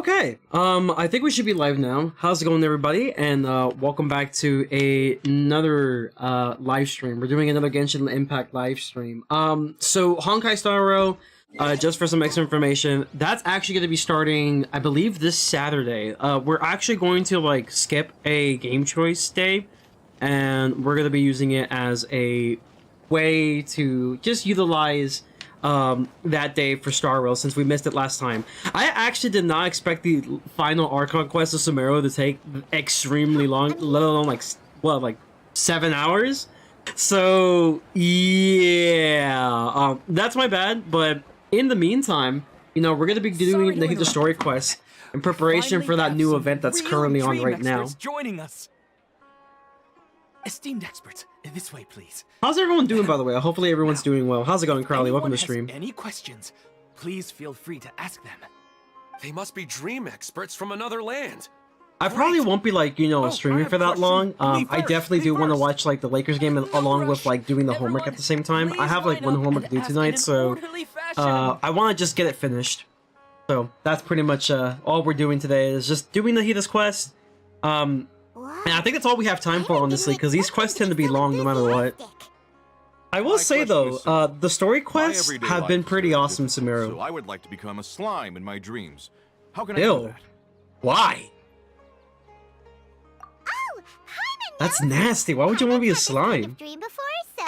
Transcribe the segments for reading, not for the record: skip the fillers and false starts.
Okay, I think we should be live now. How's it going, everybody? And welcome back to another live stream. We're doing another Genshin Impact live stream. So Honkai Star Rail, just for some extra information, that's actually going to be starting, I believe, this Saturday. We're actually going to like skip a game choice day, and we're going to be using it as a way to just utilize that day for Star Rail since we missed it last time. I actually did not expect the final Archon quest of Sumeru to take extremely long, let alone like 7 hours. So yeah, that's my bad. But in the meantime, you know, we're gonna be doing the story quest in preparation for that new event that's currently on right now. Joining us. Esteemed experts, this way, please. How's everyone doing, by the way? Hopefully everyone's doing well. How's it going, Crowley? Welcome to the stream. Any questions, please feel free to ask them. They must be dream experts from another land. I probably won't be like, you know, streaming for that long. I definitely do want to watch like the Lakers game along with like doing the homework at the same time. I have like one homework to do tonight, so I want to just get it finished. So that's pretty much all we're doing today is just doing Nahida's quest. And I think that's all we have time for, honestly, because these quests tend to be long no matter what. I will say, though, the story quests have been pretty awesome, Sumeru. So I would like to become a slime in my dreams. How can I Ew. do that? Why? Oh, That's nasty. Why would you want to be a slime? Dream before, so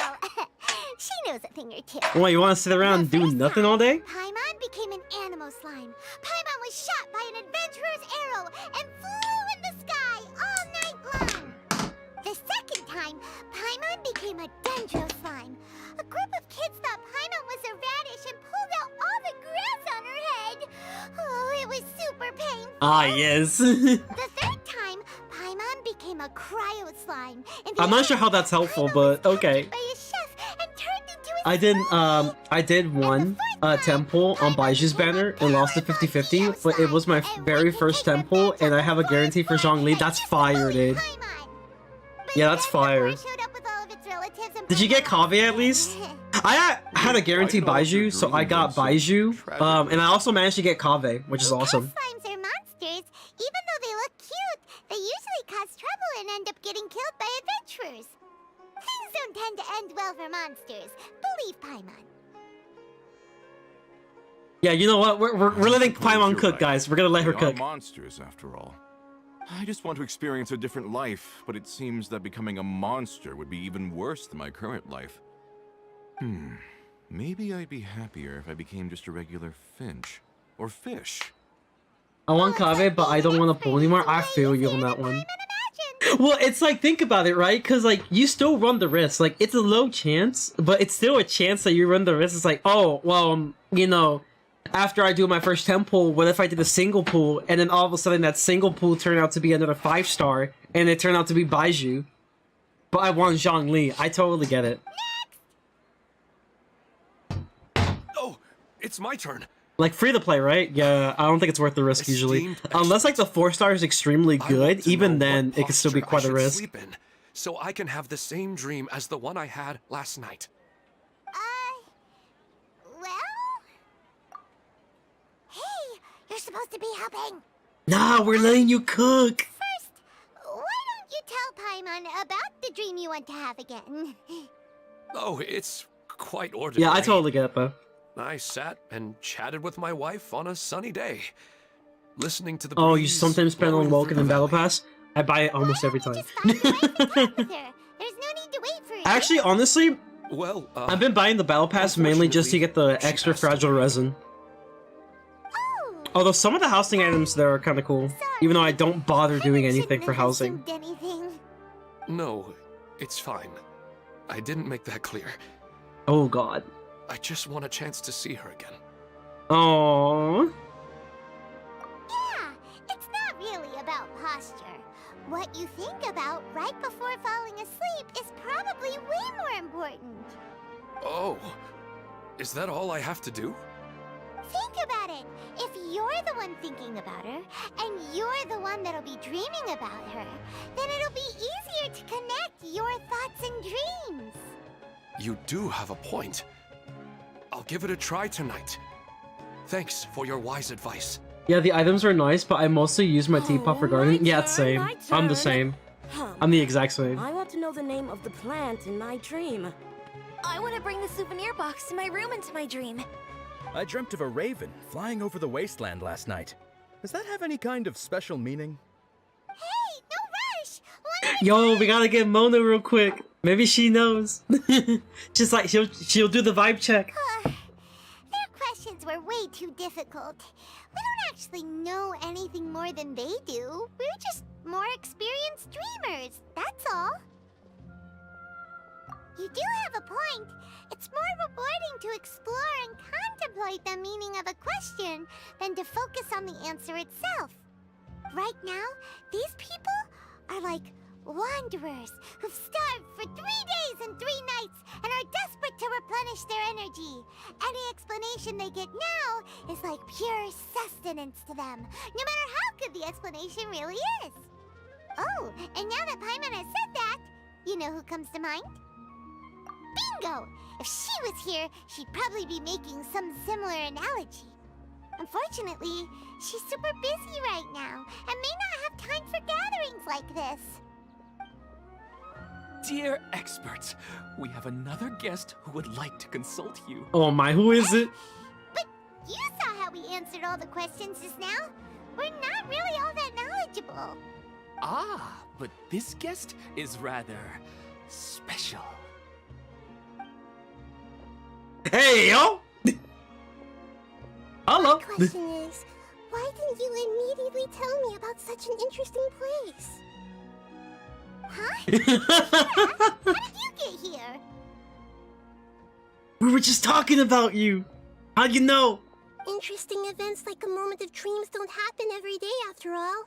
she knows a thing or two. What, you want to sit around and do nothing all day? Paimon became an animal slime. Paimon was shot by an adventurer's arrow and flew in the sky all night long. The second time, Paimon became a Dendro slime. A group of kids thought Paimon was a radish and pulled out all the grass on her head. Oh, it was super painful. Ah, yes. The third time, Paimon became a cryo slime. I'm not sure how that's helpful, but okay. By a chef and turned into a I did one temple on Baiju's banner and lost to 50-50, but it was my very first temple, and I have a guarantee for Zhongli. That's fire, dude. Yeah, that's fire. Did you get Kave at least? I had a guarantee Baiju, so I got Baiju, and I also managed to get Kave, which is awesome. Slimes are monsters. Even though they look cute, they usually cause trouble and end up getting killed by adventurers. Things don't tend to end well for monsters. Believe Paimon. Yeah, you know what? We're letting Paimon cook, guys. We're gonna let her They cook. are monsters, after all. I just want to experience a different life, but it seems that becoming a monster would be even worse than my current life. Maybe I'd be happier if I became just a regular finch. Or fish. I want Kave, but I don't want to pull anymore. I feel you on that one. Well, it's like, think about it, right? Because, like, you still run the risk. Like, it's a low chance, but it's still a chance that you run the risk. It's like, oh, well, you know, after I do my first temple, what if I did a single pool, and then all of a sudden that single pool turned out to be another 5-star, and it turned out to be Baiju. But I want Zhongli. I totally get it. Oh, it's my turn. Like, free to play, right? Yeah, I don't think it's worth the risk usually. Unless, like, the 4-star is extremely good, even then, it can still be quite a risk. Sleep in, so I can have the same dream as the one I had last night. Well? Hey, you're supposed to be helping. Nah, we're letting you cook. First, why don't you tell Paimon about the dream you want to have again? Oh, it's quite ordinary. Yeah, I totally get it, though. I sat and chatted with my wife on a sunny day, listening to the Oh, you breeze sometimes spend on blowing Vulcan through and the Battle valley. Pass? I buy it almost every time. Just find your wife and talk with her. There's no need to wait for you. Actually, honestly, Well, I've been buying the Battle Pass mainly just to get the extra fragile resin. Oh, Although some of the housing items there are kind of cool, even though I don't bother doing Paimon anything shouldn't for have housing. assumed anything. No, it's fine. I didn't make that clear. Oh god. I just want a chance to see her again. Aww. Yeah, it's not really about posture. What you think about right before falling asleep is probably way more important. Oh, is that all I have to do? Think about it. If you're the one thinking about her, and you're the one that'll be dreaming about her, then it'll be easier to connect your thoughts and dreams. You do have a point. I'll give it a try tonight. Thanks for your wise advice. Yeah, the items are nice, but I mostly use my teapot for Oh, gardening. my Yeah, it's same. turn, I'm the my same. Hum. I'm the exact same. I want to know the name of the plant in my dream. I want to bring the souvenir box to my room into my dream. I dreamt of a raven flying over the wasteland last night. Does that have any kind of special meaning? Hey, no rush! One Yo, we gotta get Mona real quick. Maybe she knows. Just like she'll do the vibe check. Their questions were way too difficult. We don't actually know anything more than they do. We're just more experienced dreamers, that's all. You do have a point. It's more rewarding to explore and contemplate the meaning of a question than to focus on the answer itself. Right now, these people are like wanderers who've starved for 3 days and 3 nights and are desperate to replenish their energy. Any explanation they get now is like pure sustenance to them, no matter how good the explanation really is. Oh, and now that Paimon has said that, you know who comes to mind? Bingo! If she was here, she'd probably be making some similar analogy. Unfortunately, she's super busy right now and may not have time for gatherings like this. Dear experts, we have another guest who would like to consult you. Oh my, who is it? But you saw how we answered all the questions just now. We're not really all that knowledgeable. Ah, but this guest is rather special. Hey, yo! Hello! Question is, why didn't you immediately tell me about such an interesting place? Huh? How did you get here? We were just talking about you. How'd you know? Interesting events like a moment of dreams don't happen every day after all.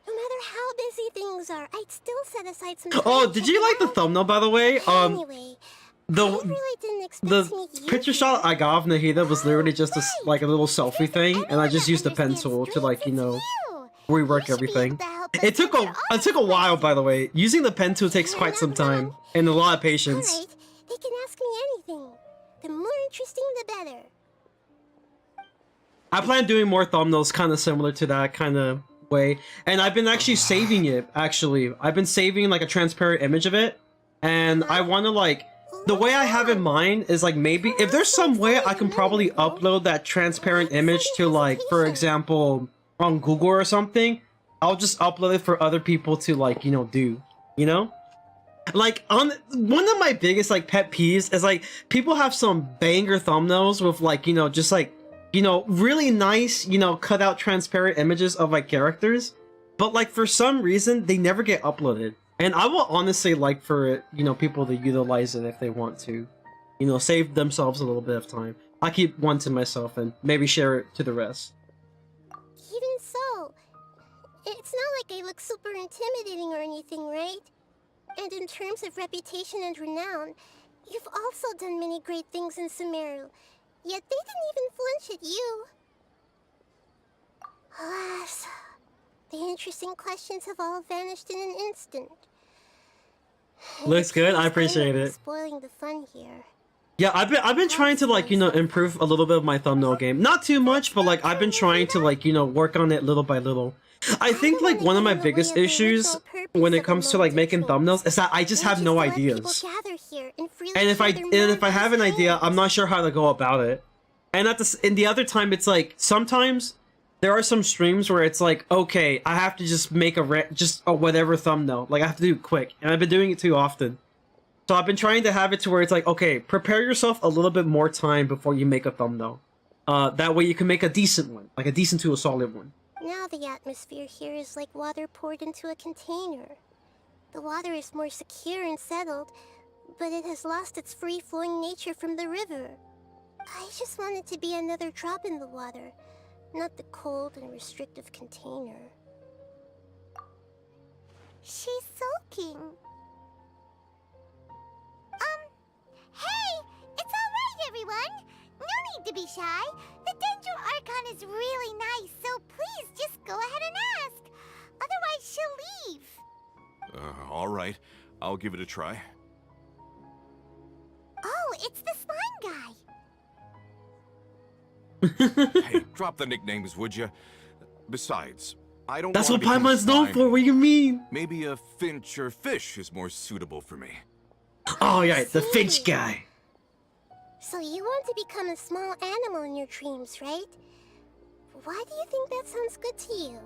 No matter how busy things are, I'd still set aside some time. Oh, to did check you like it the out. thumbnail, by the way? Anyway, I The really didn't expect the to meet you picture here. shot I got of Nahida was literally just a, like a little selfie thing, and I just used a pencil to like, you know, rework everything. It took a while, by the way. Using the pen tool takes quite some time and a lot of patience. Alright, they can ask me anything. The more interesting, the better. I plan on doing more thumbnails kind of similar to that kind of way, and I've been actually saving it. Actually, I've been saving like a transparent image of it, and I want to like the way I have in mind is like maybe if there's some way I can probably upload that transparent image to like, for example, on Google or something. I'll just upload it for other people to like, you know, do, you know? Like on one of my biggest like pet peeves is like people have some banger thumbnails with like, you know, just like, you know, really nice, you know, cut out transparent images of like characters, but like for some reason they never get uploaded. And I will honestly like for, you know, people to utilize it if they want to, you know, save themselves a little bit of time. I keep one to myself and maybe share it to the rest. Even so, it's not like I look super intimidating or anything, right? And in terms of reputation and renown, you've also done many great things in Sumeru, yet they didn't even flinch at you. Alas, the interesting questions have all vanished in an instant. Looks good, I It's appreciate kind of it. Spoiling the fun here. Yeah, I've been trying to like, you know, improve a little bit of my thumbnail game. Not too much, but like I've been trying to like, you know, work on it little by little. I think like one of my biggest issues when it comes to like making thumbnails is that I just have no ideas. And if I have an idea, I'm not sure how to go about it. And in the other time, it's like sometimes there are some streams where it's like, okay, I have to just make a whatever thumbnail. Like I have to do it quick, and I've been doing it too often. So I've been trying to have it to where it's like, okay, prepare yourself a little bit more time before you make a thumbnail. That way you can make a decent one, like a decent to a solid one. Now the atmosphere here is like water poured into a container. The water is more secure and settled, but it has lost its free-flowing nature from the river. I just want it to be another drop in the water, not the cold and restrictive container. She's soaking. Hey! It's alright, everyone! No need to be shy. The Dendro Archon is really nice, so please just go ahead and ask. Otherwise, she'll leave. Alright. I'll give it a try. Oh, it's the slime guy. Hey, drop the nicknames, would you? Besides, I don't That's wanna what become Paimon's known slime. for. What do you mean? Maybe a finch or fish is more suitable for me. Oh yeah, the Finch guy. So you want to become a small animal in your dreams, right? Why do you think that sounds good to you?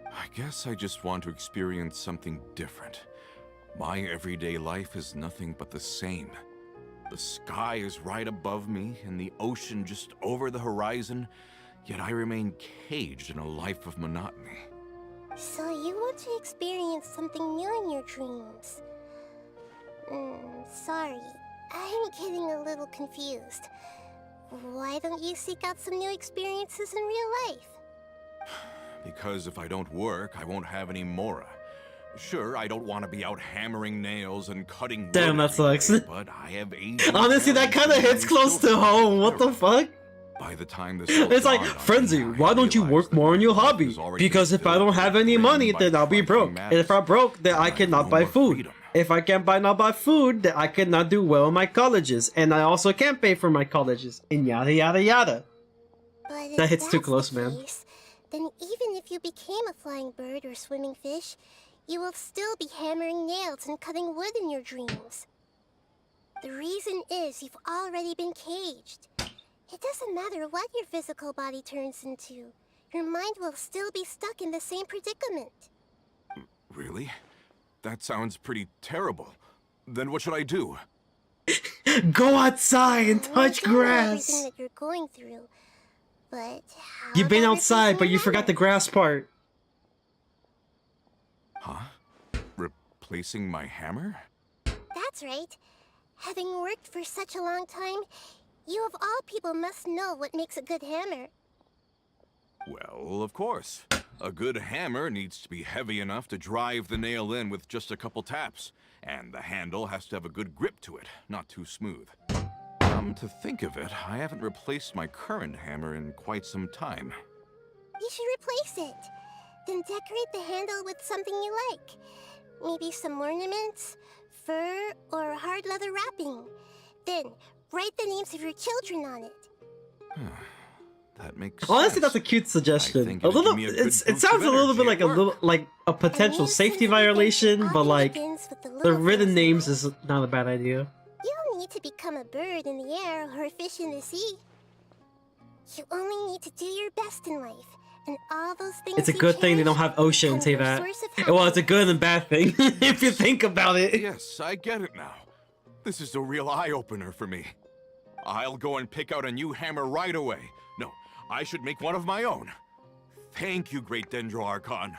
I guess I just want to experience something different. My everyday life is nothing but the same. The sky is right above me and the ocean just over the horizon, yet I remain caged in a life of monotony. So you want to experience something new in your dreams? Sorry. I'm getting a little confused. Why don't you seek out some new experiences in real life? Because if I don't work, I won't have any mora. Sure, I don't want to be out hammering nails and cutting wood Damn, that every sucks. day, but I have aging Honestly, that parents kind of and hits young close to children home. What the care fuck? By the time this all It's like, dawned on me, Frenzy, I why don't you realized work that more my on your life hobby? was already Because if I filled don't have any with money, by then I'll be trifling broke. And if I'm matters. broke, then I And have cannot no buy more food. freedom. If I can't not buy food, then I cannot do well in my colleges. And I also can't pay for my colleges. And yada yada yada. But if That hits too that's close, the man. case, then even if you became a flying bird or swimming fish, you will still be hammering nails and cutting wood in your dreams. The reason is you've already been caged. It doesn't matter what your physical body turns into. Your mind will still be stuck in the same predicament. Really? That sounds pretty terrible. Then what should I do? Go outside and Well, I touch don't know everything grass. that you're going through, but how You've been about outside, but replacing you your forgot the hammer? grass part. Huh? Replacing my hammer? That's right. Having worked for such a long time, you of all people must know what makes a good hammer. Well, of course. A good hammer needs to be heavy enough to drive the nail in with just a couple taps. And the handle has to have a good grip to it, not too smooth. Come to think of it, I haven't replaced my current hammer in quite some time. You should replace it. Then decorate the handle with something you like. Maybe some ornaments, fur, or hard leather wrapping. Then, write the names of your children on it. That makes Honestly, sense. that's a cute I suggestion. think A it'd little, give me a good it boost sounds of a little bit energy like at a work. little, like a potential new safety sense of adventure violation, but often like begins with the the little written things in names life. is not a bad idea. You don't need to become a bird in the air or a fish in the sea. You only need to do your best in life, and all those things It's a you good thing they don't cherish have ocean, become say your that. source of Well, it's a good happiness. and bad thing if you think about it. Yes, I get it now. This is a real eye-opener for me. I'll go and pick out a new hammer right away. No, I should make one of my own. Thank you, great Dendro Archon.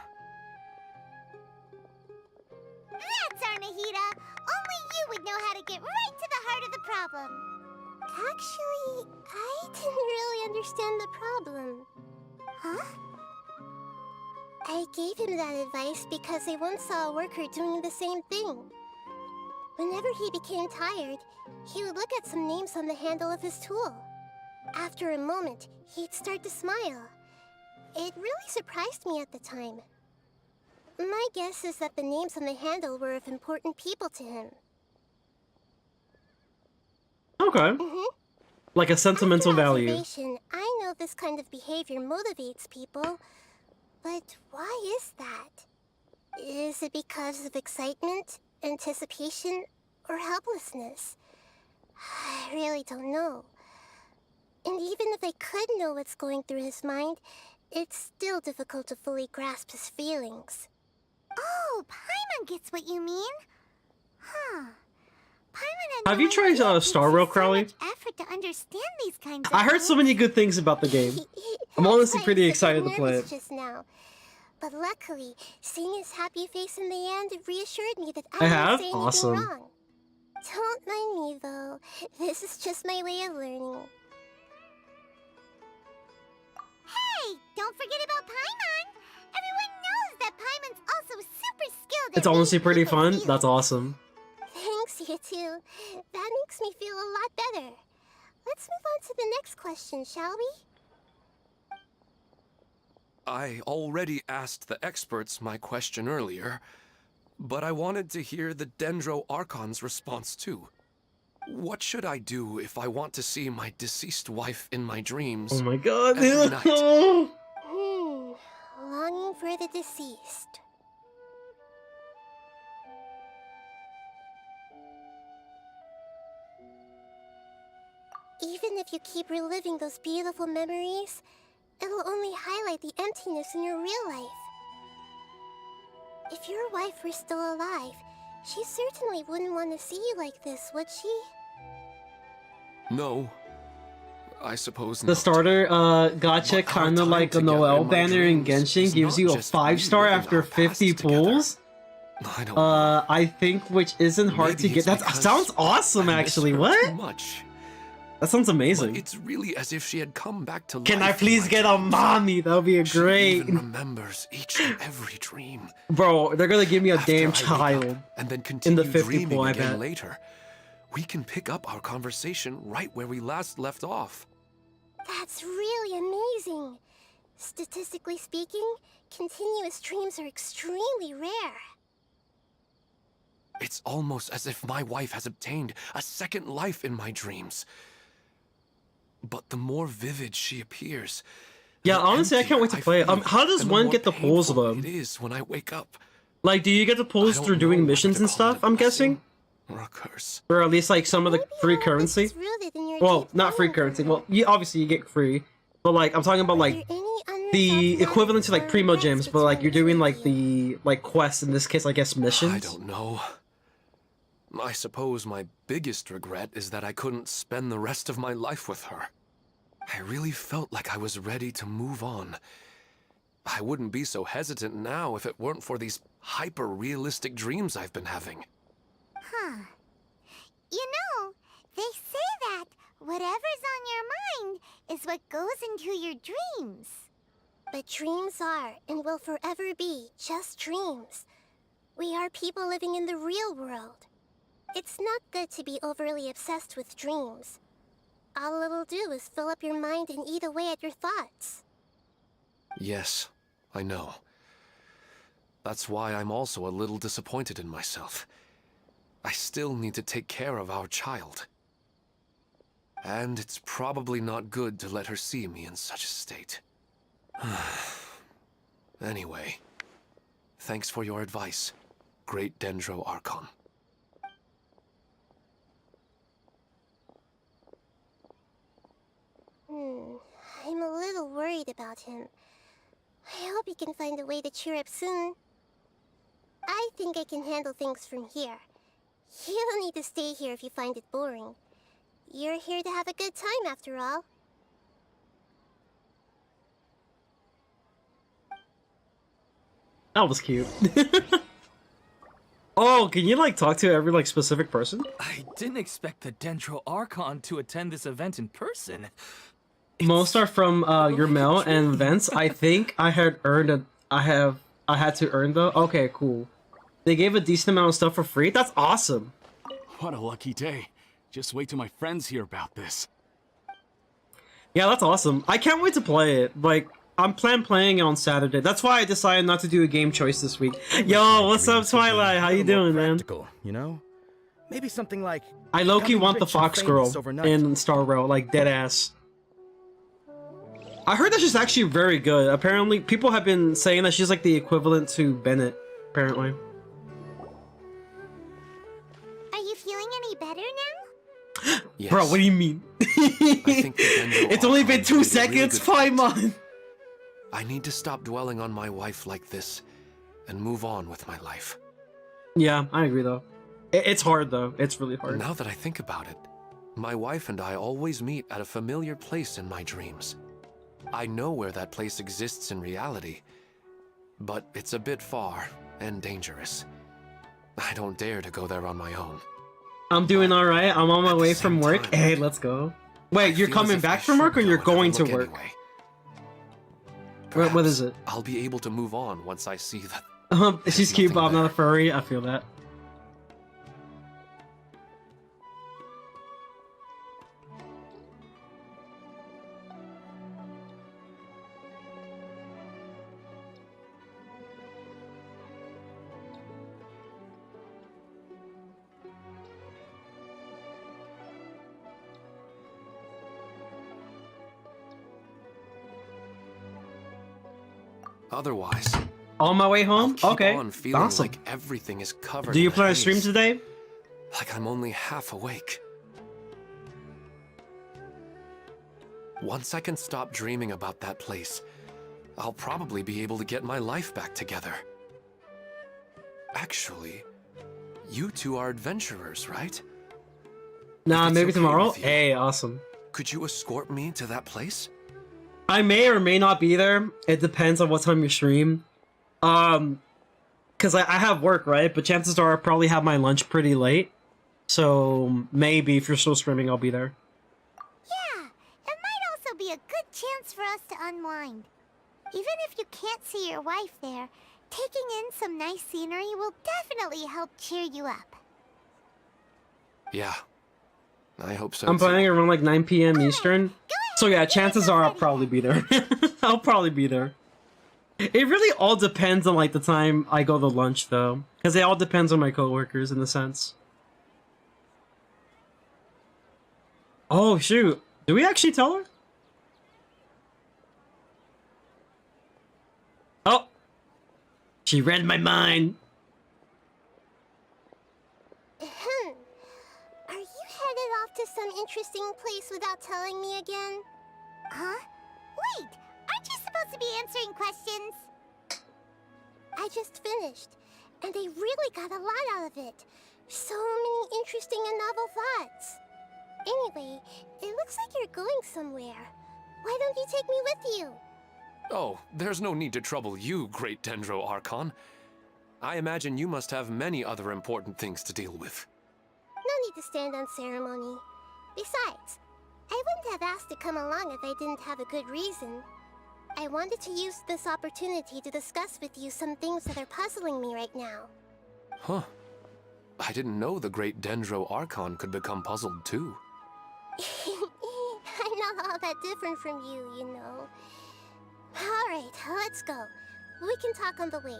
That's our Nahida. Only you would know how to get right to the heart of the problem. Actually, I didn't really understand the problem. Huh? I gave him that advice because I once saw a worker doing the same thing. Whenever he became tired, he would look at some names on the handle of his tool. After a moment, he'd start to smile. It really surprised me at the time. My guess is that the names on the handle were of important people to him. Okay. Like a sentimental After value. observation, I know this kind of behavior motivates people. But why is that? Is it because of excitement, anticipation, or helplessness? I really don't know. And even if I could know what's going through his mind, it's still difficult to fully grasp his feelings. Oh, Paimon gets what you mean. Huh. Paimon had Have no you tried idea it takes Star Rail, so Crowley? much effort to understand these kinds of I heard so things. many good things about the game. I'm That's honestly why pretty I was excited so to play nervous it. just now. But luckily, seeing his happy face in the end reassured me that I I have? didn't say anything Awesome. wrong. Don't mind me though. This is just my way of learning. Hey, don't forget about Paimon. Everyone knows that Paimon's also super skilled. It's at honestly reading pretty people's fun. feelings. That's awesome. Thanks, you two. That makes me feel a lot better. Let's move on to the next question, shall we? I already asked the experts my question earlier, but I wanted to hear the Dendro Archon's response too. What should I do if I want to see my deceased wife in my dreams? Oh my god. Every night. Longing for the deceased. Even if you keep reliving those beautiful memories, it'll only highlight the emptiness in your real life. If your wife were still alive, she certainly wouldn't want to see you like this, would she? No. I suppose The not. starter gotcha, But our kind of time like a together Noel in my banner in dreams Genshin, is gives not you a just 5-star reliving after our past 50 together. pulls. I don't know. I think which isn't hard to Maybe get. it's That because sounds awesome, I miss actually. her What? Too much. That sounds But amazing. it's really as if she had come back to life. Can I in please my get a dreams. mommy? That would be a She great. even remembers each and every dream. Bro, they're gonna give me a After damn I wake up child. and then in continue the 50 dreaming pool, I again bet. later. We can pick up our conversation right where we last left off. That's really amazing. Statistically speaking, continuous dreams are extremely rare. It's almost as if my wife has obtained a second life in my dreams. But the more vivid she appears, Yeah, the honestly, I can't wait to emptier play it. feel, How does and one more get the pulls of painful them? It is when I wake up. Like, do you get the pulls I through don't doing know missions whether and to call it stuff? a I'm blessing guessing, or a curse. or at least like some of the Maybe free all of this currency. is rooted in your Well, deep not free longing currency. for Well, her. obviously you get free, but like I'm talking about Are like there any unresolved the matters equivalent to like or primo regrets gems, but like you're between doing the like two of you? the like quests in this case, I guess missions. I don't know. I suppose my biggest regret is that I couldn't spend the rest of my life with her. I really felt like I was ready to move on. I wouldn't be so hesitant now if it weren't for these hyper-realistic dreams I've been having. Huh. You know, they say that whatever's on your mind is what goes into your dreams. But dreams are and will forever be just dreams. We are people living in the real world. It's not good to be overly obsessed with dreams. All it'll do is fill up your mind and eat away at your thoughts. Yes, I know. That's why I'm also a little disappointed in myself. I still need to take care of our child. And it's probably not good to let her see me in such a state. Anyway, thanks for your advice, great Dendro Archon. I'm a little worried about him. I hope he can find a way to cheer up soon. I think I can handle things from here. You don't need to stay here if you find it boring. You're here to have a good time after all. That was cute. Oh, can you like talk to every like specific person? I didn't expect the Dendro Archon to attend this event in person. Most are from your mail and events. I think I had earned a. I had to earn though. Okay, cool. They gave a decent amount of stuff for free. That's awesome. What a lucky day. Just wait till my friends hear about this. Yeah, that's awesome. I can't wait to play it. Like, I'm playing it on Saturday. That's why I decided not to do a game choice this week. Yo, what's up, Dreams could be Twilight? How a you little more doing, man? practical, you know? Maybe something like I low-key becoming want the rich and Fox famous Girl overnight. in Star Rail, like dead ass. I heard that she's actually very good. Apparently, people have been saying that she's like the equivalent to Bennett. Apparently. Are you feeling any better now? Yes. Bro, what do you mean? think the Dendro It's only been Archon 2 did a really seconds, good fine, fight. man. I need to stop dwelling on my wife like this and move on with my life. Yeah, I agree though. It's hard though. It's really hard. Now that I think about it, my wife and I always meet at a familiar place in my dreams. I know where that place exists in reality, but it's a bit far and dangerous. I don't dare to go there on my own. I'm doing alright. I'm on my At the way same from work. time, Hey, let's go. I Wait, you're feel as coming if I back from work or should you're go and have a going to look work? anyway. What is Perhaps it? I'll be able to move on once I see that. She's There's cute, but I'm nothing not a there. furry. I feel that. Otherwise, On my way I'll home? keep Okay. on feeling Awesome. like everything is covered Do you in a plan to stream haze, today? like I'm only half awake. Once I can stop dreaming about that place, I'll probably be able to get my life back together. Actually, you two are adventurers, right? Nah, If it's maybe okay tomorrow? with you, Hey, awesome. could you escort me to that place? I may or may not be there. It depends on what time you stream. Because I have work, right? But chances are I'll probably have my lunch pretty late. So maybe if you're still streaming, I'll be there. Yeah, it might also be a good chance for us to unwind. Even if you can't see your wife there, taking in some nice scenery will definitely help cheer you up. Yeah, I hope so. I'm too. planning around like 9 p.m. Eastern. Go So ahead, yeah, get chances yourself are I'll ready probably then. be there. I'll probably be there. It really all depends on like the time I go to lunch though. Because it all depends on my coworkers in a sense. Oh shoot. Do we actually tell her? Oh! She read my mind. Are you headed off to some interesting place without telling me again? Huh? Wait, aren't you supposed to be answering questions? I just finished, and I really got a lot out of it. So many interesting and novel thoughts. Anyway, it looks like you're going somewhere. Why don't you take me with you? Oh, there's no need to trouble you, great Dendro Archon. I imagine you must have many other important things to deal with. No need to stand on ceremony. Besides, I wouldn't have asked to come along if I didn't have a good reason. I wanted to use this opportunity to discuss with you some things that are puzzling me right now. Huh. I didn't know the great Dendro Archon could become puzzled too. I'm not all that different from you, you know. Alright, let's go. We can talk on the way.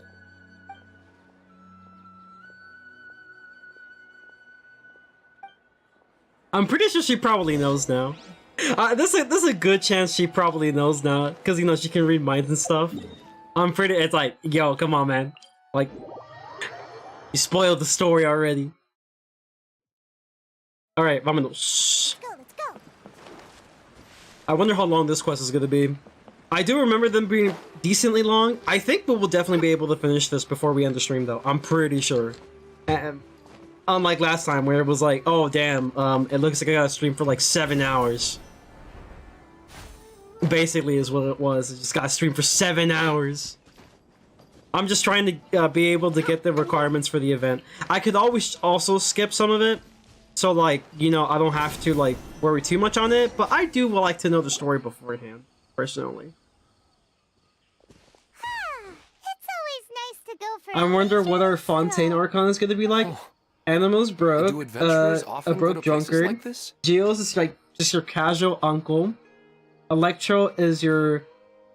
I'm pretty sure she probably knows now. This is a good chance she probably knows now, because you know she can read minds and stuff. It's like, yo, come on, man. Like, you spoiled the story already. All right, vámonos. Let's go. I wonder how long this quest is gonna be. I do remember them being decently long. I think we will definitely be able to finish this before we end the stream, though. I'm pretty sure. Unlike last time, where it was like, oh damn, it looks like I gotta stream for like 7 hours. Basically, is what it was. I just gotta stream for 7 hours. I'm just trying to be able to get the requirements for the event. I could always also skip some of it, so like, you know, I don't have to like worry too much on it. But I do like to know the story beforehand, personally. It's always nice to go for I wonder what our leisure Fontaine stroll. Archon is gonna be like. Animals broke, Do adventurers a often go broke to places drunkard. like this? Geos is like just your casual uncle. Electro is your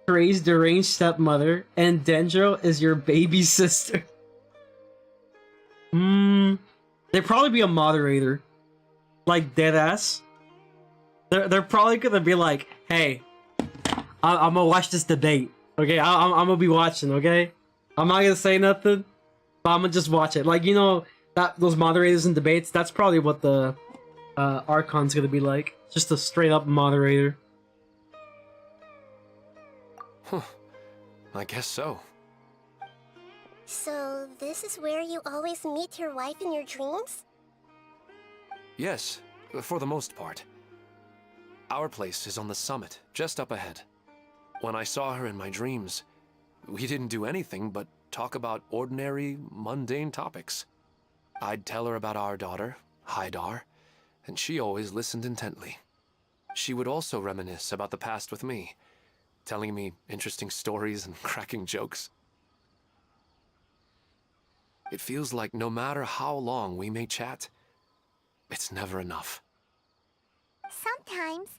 crazed, deranged stepmother, and Dendro is your baby sister. They'd probably be a moderator, like deadass. They're probably gonna be like, "Hey, I'm gonna watch this debate. Okay, I'm gonna be watching. Okay, I'm not gonna say nothing, but I'm gonna just watch it. Like, you know, that those moderators in debates. That's probably what the Archon's gonna be like. Just a straight up moderator." I guess so. So, this is where you always meet your wife in your dreams? Yes, for the most part. Our place is on the summit, just up ahead. When I saw her in my dreams, we didn't do anything but talk about ordinary, mundane topics. I'd tell her about our daughter, Haidar, and she always listened intently. She would also reminisce about the past with me, telling me interesting stories and cracking jokes. It feels like no matter how long we may chat, it's never enough. Sometimes,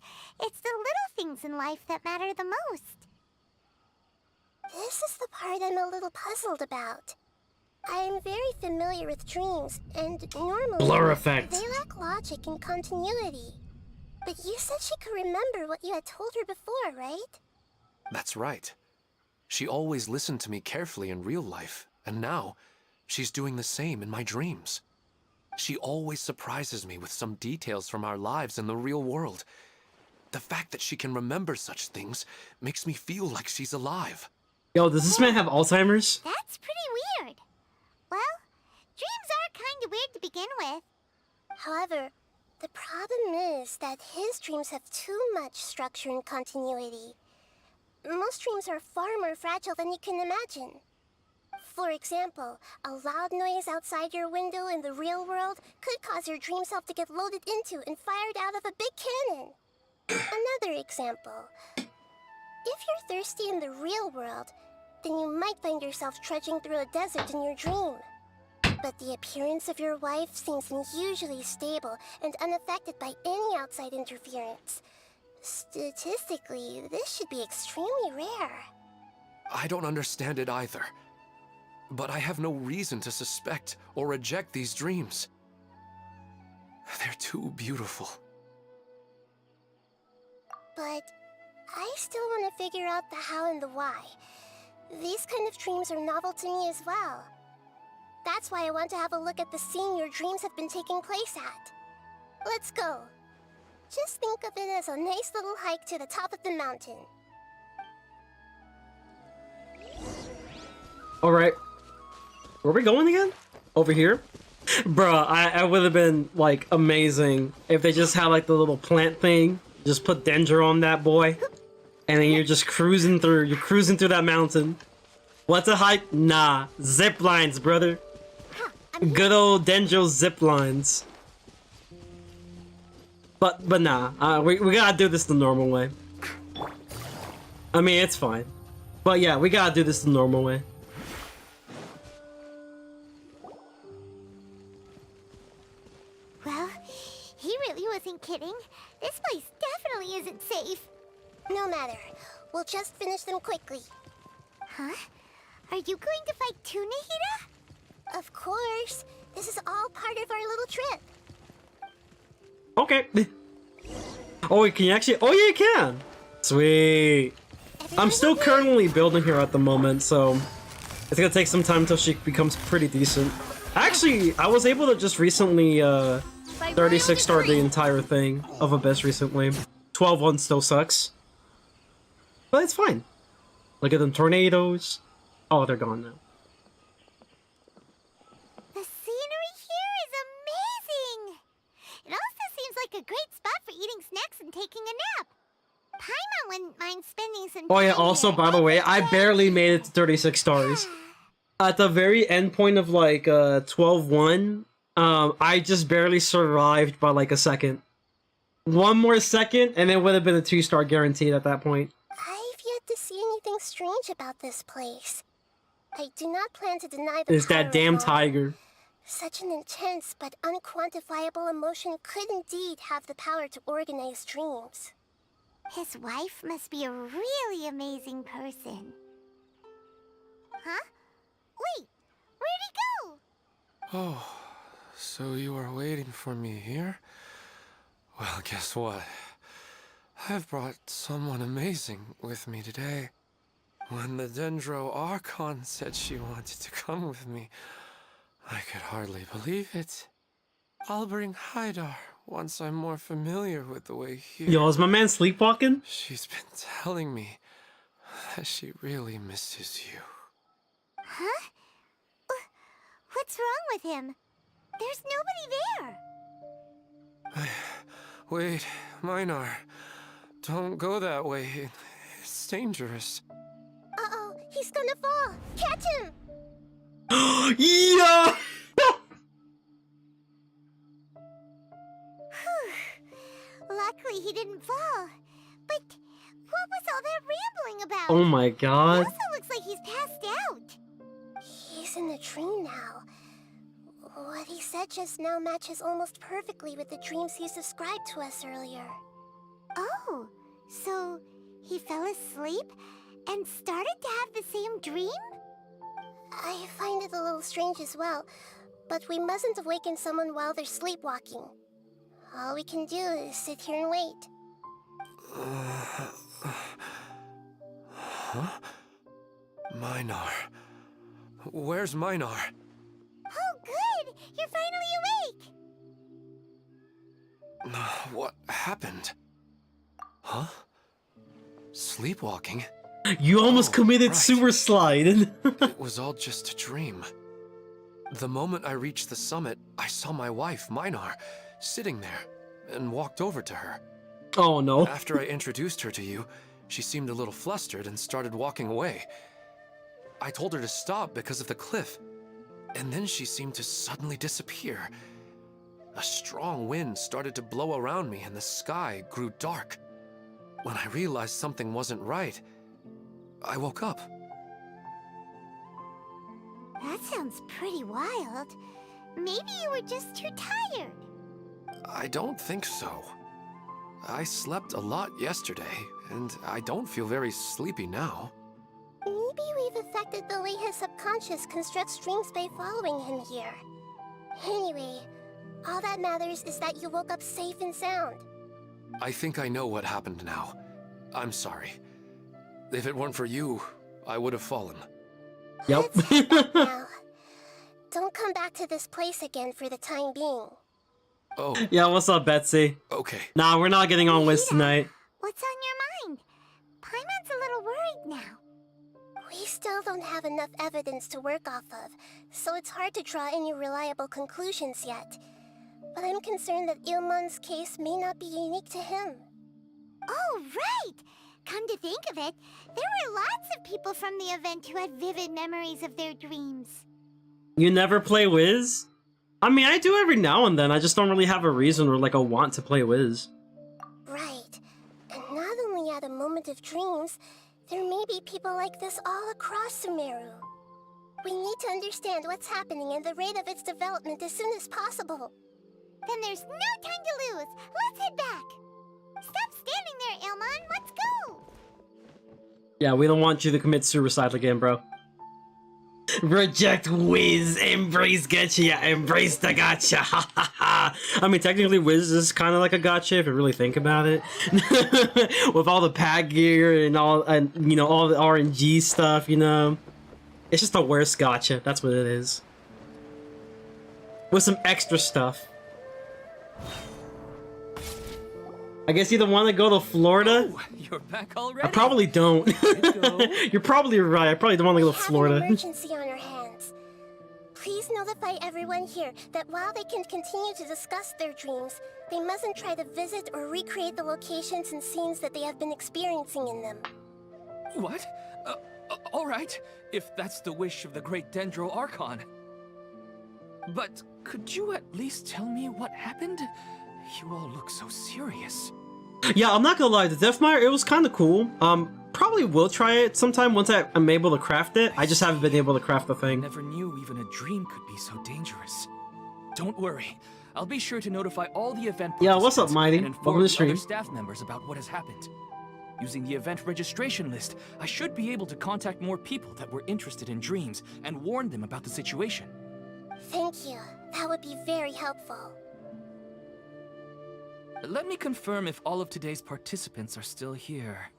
it's the little things in life that matter the most. This is the part I'm a little puzzled about. I am very familiar with dreams, and normally Blur effect. they lack logic and continuity. But you said she could remember what you had told her before, right? That's right. She always listened to me carefully in real life, and now she's doing the same in my dreams. She always surprises me with some details from our lives in the real world. The fact that she can remember such things makes me feel like she's alive. Yo, does this man have Alzheimer's? That's pretty weird. Well, dreams are kind of weird to begin with. However, the problem is that his dreams have too much structure and continuity. Most dreams are far more fragile than you can imagine. For example, a loud noise outside your window in the real world could cause your dream self to get loaded into and fired out of a big cannon. Another example. If you're thirsty in the real world, then you might find yourself trudging through a desert in your dream. But the appearance of your wife seems unusually stable and unaffected by any outside interference. Statistically, this should be extremely rare. I don't understand it either. But I have no reason to suspect or reject these dreams. They're too beautiful. But I still want to figure out the how and the why. These kind of dreams are novel to me as well. That's why I want to have a look at the scene your dreams have been taking place at. Let's go. Just think of it as a nice little hike to the top of the mountain. Alright. Where are we going again? Over here? Bruh, I would have been, like, amazing if they just had, like, the little plant thing. Just put Dendro on that boy. And then you're just cruising through. You're cruising through that mountain. What's a hike? Nah. Zip lines, brother. Good old Dendro zip lines. But nah. We gotta do this the normal way. I mean, it's fine. But yeah, we gotta do this the normal way. Well, he really wasn't kidding. This place definitely isn't safe. No matter. We'll just finish them quickly. Huh? Are you going to fight too, Nahida? Of course. This is all part of our little trip. Okay. Oh, wait, can you actually? Oh, yeah, you can. Sweet. I'm still currently building here at the moment, so it's gonna take some time until she becomes pretty decent. Actually, I was able to just recently 36 star the entire thing of Abyss recently. 12-1 still sucks, but it's fine. Look at them tornadoes. Oh, they're gone now. The scenery here is amazing. It also seems like a great spot for eating snacks and taking a nap. Paimon wouldn't mind spending some time. Oh yeah, also, here by the every way, I day. barely made it to 36 stars. At the very end point of like 12-1, I just barely survived by like a second. One more second, and it would have been a 2-star guaranteed at that point. I've yet to see anything strange about this place. I do not plan to deny the It's that power damn of love. tiger. Such an intense but unquantifiable emotion could indeed have the power to organize dreams. His wife must be a really amazing person. Huh? Wait, where'd he go? Oh, so you are waiting for me here? Well, guess what? I've brought someone amazing with me today. When the Dendro Archon said she wanted to come with me, I could hardly believe it. I'll bring Haidar once I'm more familiar with the way here. Yo, is my man sleepwalking? She's been telling me that she really misses you. Huh? What's wrong with him? There's nobody there. Wait, Minar. Don't go that way. It's dangerous. Uh-oh, he's gonna fall. Catch him! Yeah! Luckily he didn't fall. But what was all that rambling about? Oh my god. He also looks like he's passed out. He's in the dream now. What he said just now matches almost perfectly with the dreams he's described to us earlier. Oh, so he fell asleep and started to have the same dream? I find it a little strange as well, but we mustn't awaken someone while they're sleepwalking. All we can do is sit here and wait. Huh? Minar. Where's Minar? Oh, good! You're finally awake! What happened? Huh? Sleepwalking? You almost Oh, committed right. super slide. It was all just a dream. The moment I reached the summit, I saw my wife, Minar, sitting there, and walked over to her. Oh no. After I introduced her to you, she seemed a little flustered and started walking away. I told her to stop because of the cliff, and then she seemed to suddenly disappear. A strong wind started to blow around me and the sky grew dark. When I realized something wasn't right, I woke up. That sounds pretty wild. Maybe you were just too tired. I don't think so. I slept a lot yesterday, and I don't feel very sleepy now. Maybe we've affected the way his subconscious constructs dreams by following him here. Anyway, all that matters is that you woke up safe and sound. I think I know what happened now. I'm sorry. If it weren't for you, I would have fallen. Yep. Let's head back now. Don't come back to this place again for the time being. Oh, Yeah, what's up, Betsy? okay. Nah, we're not getting on Wiz Nahida, tonight. What's on your mind? Paimon's a little worried now. We still don't have enough evidence to work off of, so it's hard to draw any reliable conclusions yet. But I'm concerned that Ilmon's case may not be unique to him. Oh, right! Come to think of it, there were lots of people from the event who had vivid memories of their dreams. You never play Wiz? I mean, I do every now and then. I just don't really have a reason or like a want to play Wiz. Right. And not only at a moment of dreams, there may be people like this all across Sumeru. We need to understand what's happening and the rate of its development as soon as possible. Then there's no time to lose. Let's head back. Stop standing there, Ilmon. Let's go. Yeah, we don't want you to commit suicide again, bro. Reject Wiz, embrace gacha, yeah, embrace the gacha, ha ha ha. I mean, technically Wiz is kind of like a gacha if you really think about it. With all the pack gear and all, and you know, all the RNG stuff, you know. It's just the worst gacha, that's what it is. With some extra stuff. I guess you either want to go to Florida? Oh, you're back already. I probably don't. You're probably right. I probably don't want to go to Florida. We have an emergency on our hands. Please notify everyone here that while they can continue to discuss their dreams, they mustn't try to visit or recreate the locations and scenes that they have been experiencing in them. What? All right, if that's the wish of the great Dendro Archon. But could you at least tell me what happened? You all look so serious. Yeah, I'm not gonna lie, the Deathmire, it was kind of cool. Probably will try it sometime once I'm able to craft it. I just haven't been able to craft the thing. Never knew even a dream could be so dangerous. Don't worry, I'll be sure to notify all the event participants. Yeah, what's up, Mighty? And Welcome inform to the the stream. other staff members about what has happened. Using the event registration list, I should be able to contact more people that were interested in dreams and warn them about the situation. Thank you. That would be very helpful. Let me confirm if all of today's participants are still here.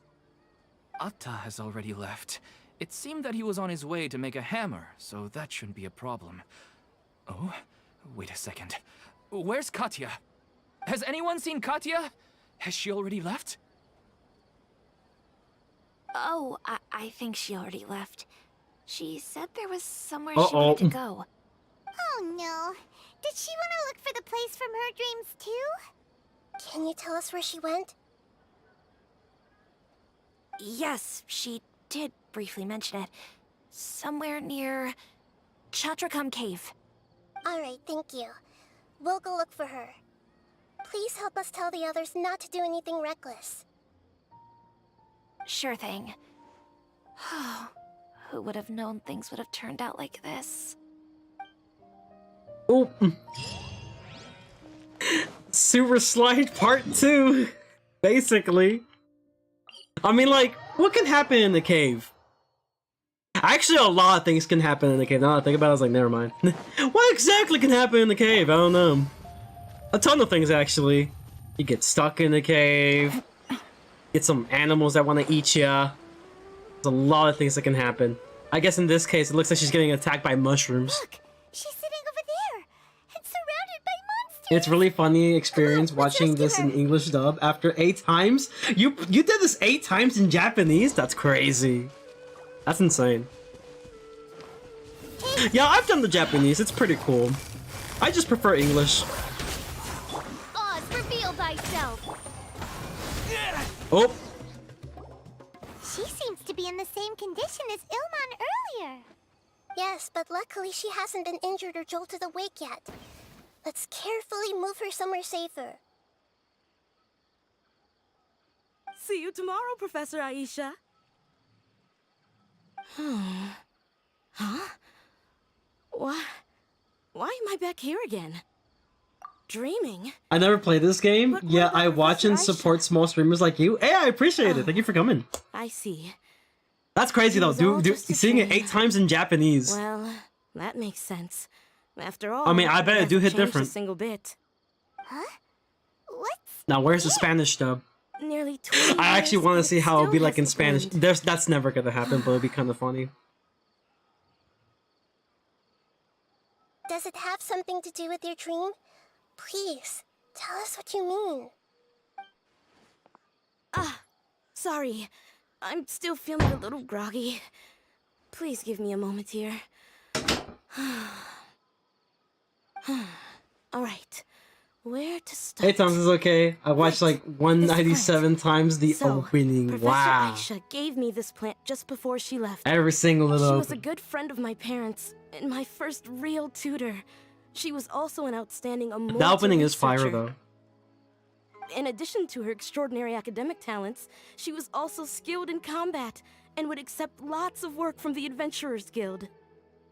Atta has already left. It seemed that he was on his way to make a hammer, so that shouldn't be a problem. Oh, wait a second. Where's Katya? Has anyone seen Katya? Has she already left? Oh, I think she already left. She said there was somewhere Uh-oh. she wanted to go. Oh no. Did she want to look for the place from her dreams too? Can you tell us where she went? Yes, she did briefly mention it. Somewhere near Chatrakam Cave. Alright, thank you. We'll go look for her. Please help us tell the others not to do anything reckless. Sure thing. Who would have known things would have turned out like this? Oh. Super Slide Part 2, basically. I mean, like, what can happen in the cave? Actually, a lot of things can happen in the cave. Now that I think about it, I was like, never mind. What exactly can happen in the cave? I don't know. A ton of things, actually. You get stuck in the cave. Get some animals that want to eat ya. There's a lot of things that can happen. I guess in this case, it looks like she's getting attacked by mushrooms. Look, she's sitting over there and surrounded by monsters. It's really funny experience Come on, let's watching rescue this in her. English dub after 8 times. You did this 8 times in Japanese? That's crazy. That's insane. Yeah, I've done the Japanese. It's pretty cool. I just prefer English. Oz, reveal thyself. Oh, She seems to be in the same condition as Ilman earlier. Yes, but luckily she hasn't been injured or jolted awake yet. Let's carefully move her somewhere safer. See you tomorrow, Professor Aisha. Huh? Why am I back here again? Dreaming? I never played this game. But what Yeah, about I watch and Professor Aisha? support small streamers like you. Hey, I appreciate it. Thank you for coming. I see. That's crazy It though. was all Dude, just a seeing it dream. 8 times in Japanese. Well, that makes sense. After all, I mean, I bet it do hasn't hit changed different. A single bit. Huh? What's... Now, where's the Spanish dub? Nearly 20 I actually years, want to and see it how it'll be still like in hasn't Spanish. bloomed. That's never gonna happen, but it'll be kind of funny. Does it have something to do with your dream? Please, tell us what you mean. Sorry. I'm still feeling a little groggy. Please give me a moment here. Alright. Where to start? 8 times is okay. I watched like 197 times the So, opening. Professor Wow. Aisha gave me this plant just before she left. Every single She little was a opening. good friend of my parents, and my first real tutor. She was also an outstanding immortal The opening is fire researcher. though. In addition to her extraordinary academic talents, she was also skilled in combat and would accept lots of work from the Adventurers Guild.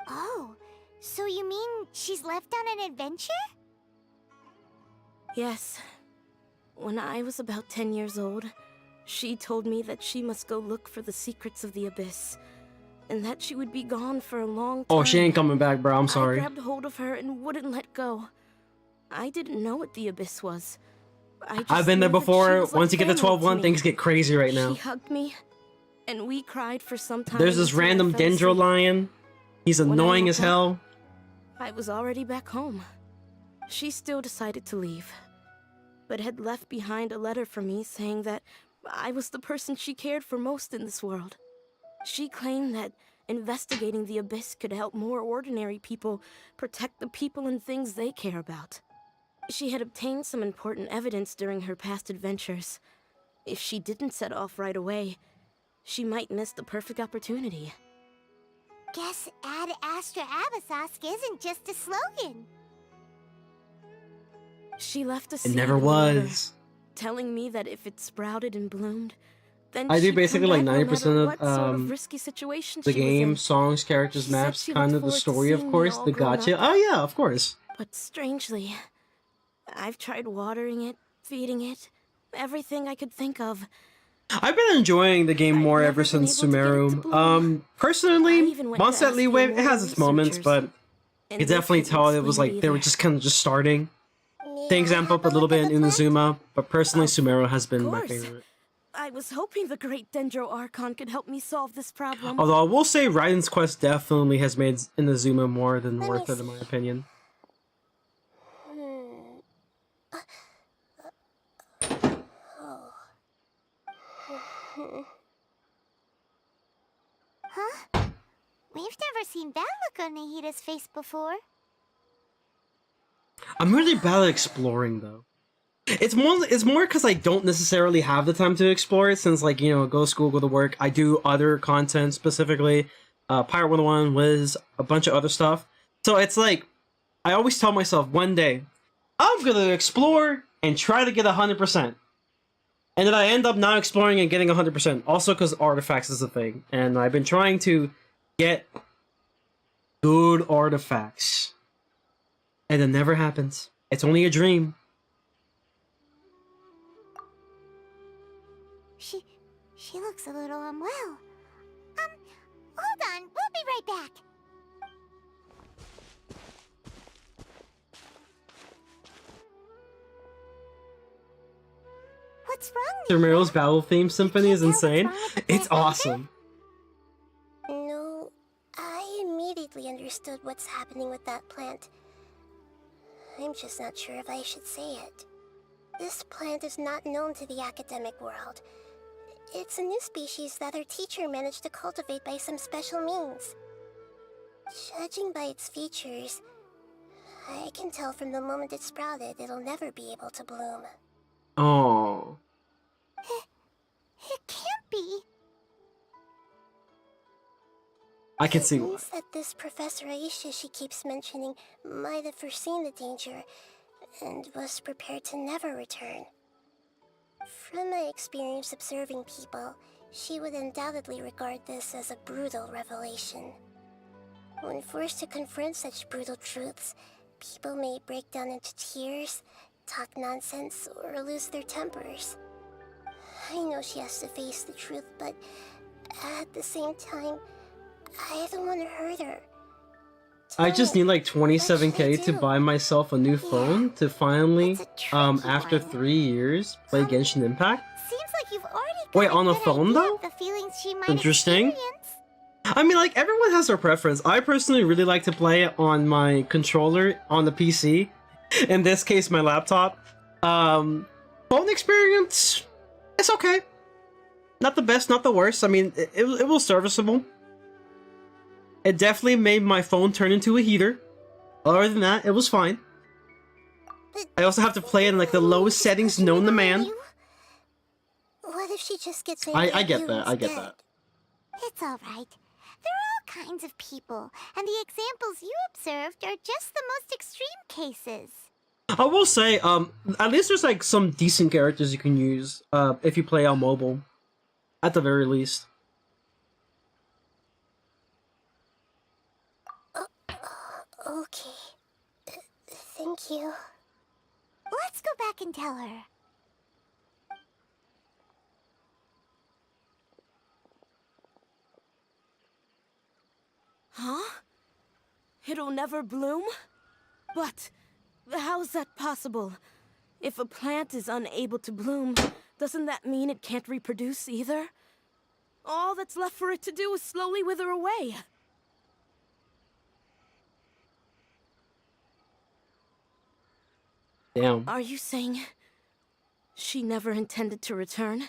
Oh, so you mean she's left on an adventure? Yes. When I was about 10 years old, she told me that she must go look for the secrets of the Abyss, and that she would be gone for a long time. Oh, she ain't coming back, bro. I'm I sorry. grabbed hold of her and wouldn't let go. I didn't know what the Abyss was. I just I've been there knew that she before. was Once like you get to family 12-1, me. things get crazy right now. She hugged me, and we cried for some time. There's this until I random fell Dendro asleep. lion. He's When I annoying woke as up, hell. I was already back home. She still decided to leave, but had left behind a letter for me saying that I was the person she cared for most in this world. She claimed that investigating the Abyss could help more ordinary people protect the people and things they care about. She had obtained some important evidence during her past adventures. If she didn't set off right away, she might miss the perfect opportunity. Guess Ad Astra Abyssosque isn't just a slogan. She left a It seed never in the water, was. telling me that if it sprouted and bloomed, then I do she'd basically come like back no 90% matter of what sort of risky situation the she was game, in. songs, characters, She said maps, she kind looked of the forward to story, of seeing me course, all the grown gotcha. up. Oh yeah, of course. But strangely, I've tried watering it, feeding it, everything I could think of. I've been enjoying the game I've more never ever been since able to get it to Sumeru. bloom. I Personally, even went to Monster ask the Leeway, it immortal has its moments, researchers, but and you they definitely couldn't tell it was explain like they were either. just kind of just starting. May Things I amp have up a little look at bit the in plant? Inazuma, but personally, Of Sumeru has been my course. favorite. I was hoping the great Dendro Archon could help me solve this problem. Although I will say Raiden's Quest definitely has made Inazuma more than Let me worth it, in see. my opinion. Huh? We've never seen that look on Nahida's face before. I'm really bad at exploring though. It's more because I don't necessarily have the time to explore it, since like, you know, go to school, go to work. I do other content, specifically Pirate 101, Wiz, a bunch of other stuff. So it's like, I always tell myself one day, I'm gonna explore and try to get 100%. And then I end up not exploring and getting 100%. Also because artifacts is a thing. And I've been trying to get good artifacts. And it never happens. It's only a dream. She looks a little unwell. Hold on, we'll be right back. What's wrong, Sumeru's battle theme symphony is can't tell what's insane. wrong with the It's plant either? awesome. No, completely understood what's happening with that plant. I'm just not sure if I should say it. This plant is not known to the academic world. It's a new species that our teacher managed to cultivate by some special means. Judging by its features, I can tell from the moment it sprouted it'll never be able to bloom. Oh. It can't be. I can see It why. means that this Professor Aisha she keeps mentioning might have foreseen the danger and was prepared to never return. From my experience observing people, she would undoubtedly regard this as a brutal revelation. When forced to confront such brutal truths, people may break down into tears, talk nonsense, or lose their tempers. I know she has to face the truth, but at the same time, I don't want to hurt her. I just need like What should I 27k to do? buy myself a new phone to finally, It's a tricky after one. 3 years, play Genshin Impact. Seems like you've already got Wait, a on a good phone, idea though? of the feelings she might Interesting. experience. I mean, like, everyone has their preference. I personally really like to play it on my controller on the PC. In this case, my laptop. Phone experience, it's okay. Not the best, not the worst. I mean, it was serviceable. It definitely made my phone turn into a heater. Other than that, it was fine. I also have to play it in like the lowest settings known to man. What if she just gets angry I at get you that, I get instead? that. It's alright. There are all kinds of people, and the examples you observed are just the most extreme cases. I will say, at least there's like some decent characters you can use, if you play on mobile. At the very least. Okay. Thank you. Let's go back and tell her. Huh? It'll never bloom? But how's that possible? If a plant is unable to bloom, doesn't that mean it can't reproduce either? All that's left for it to do is slowly wither away. Damn. Are you saying she never intended to return?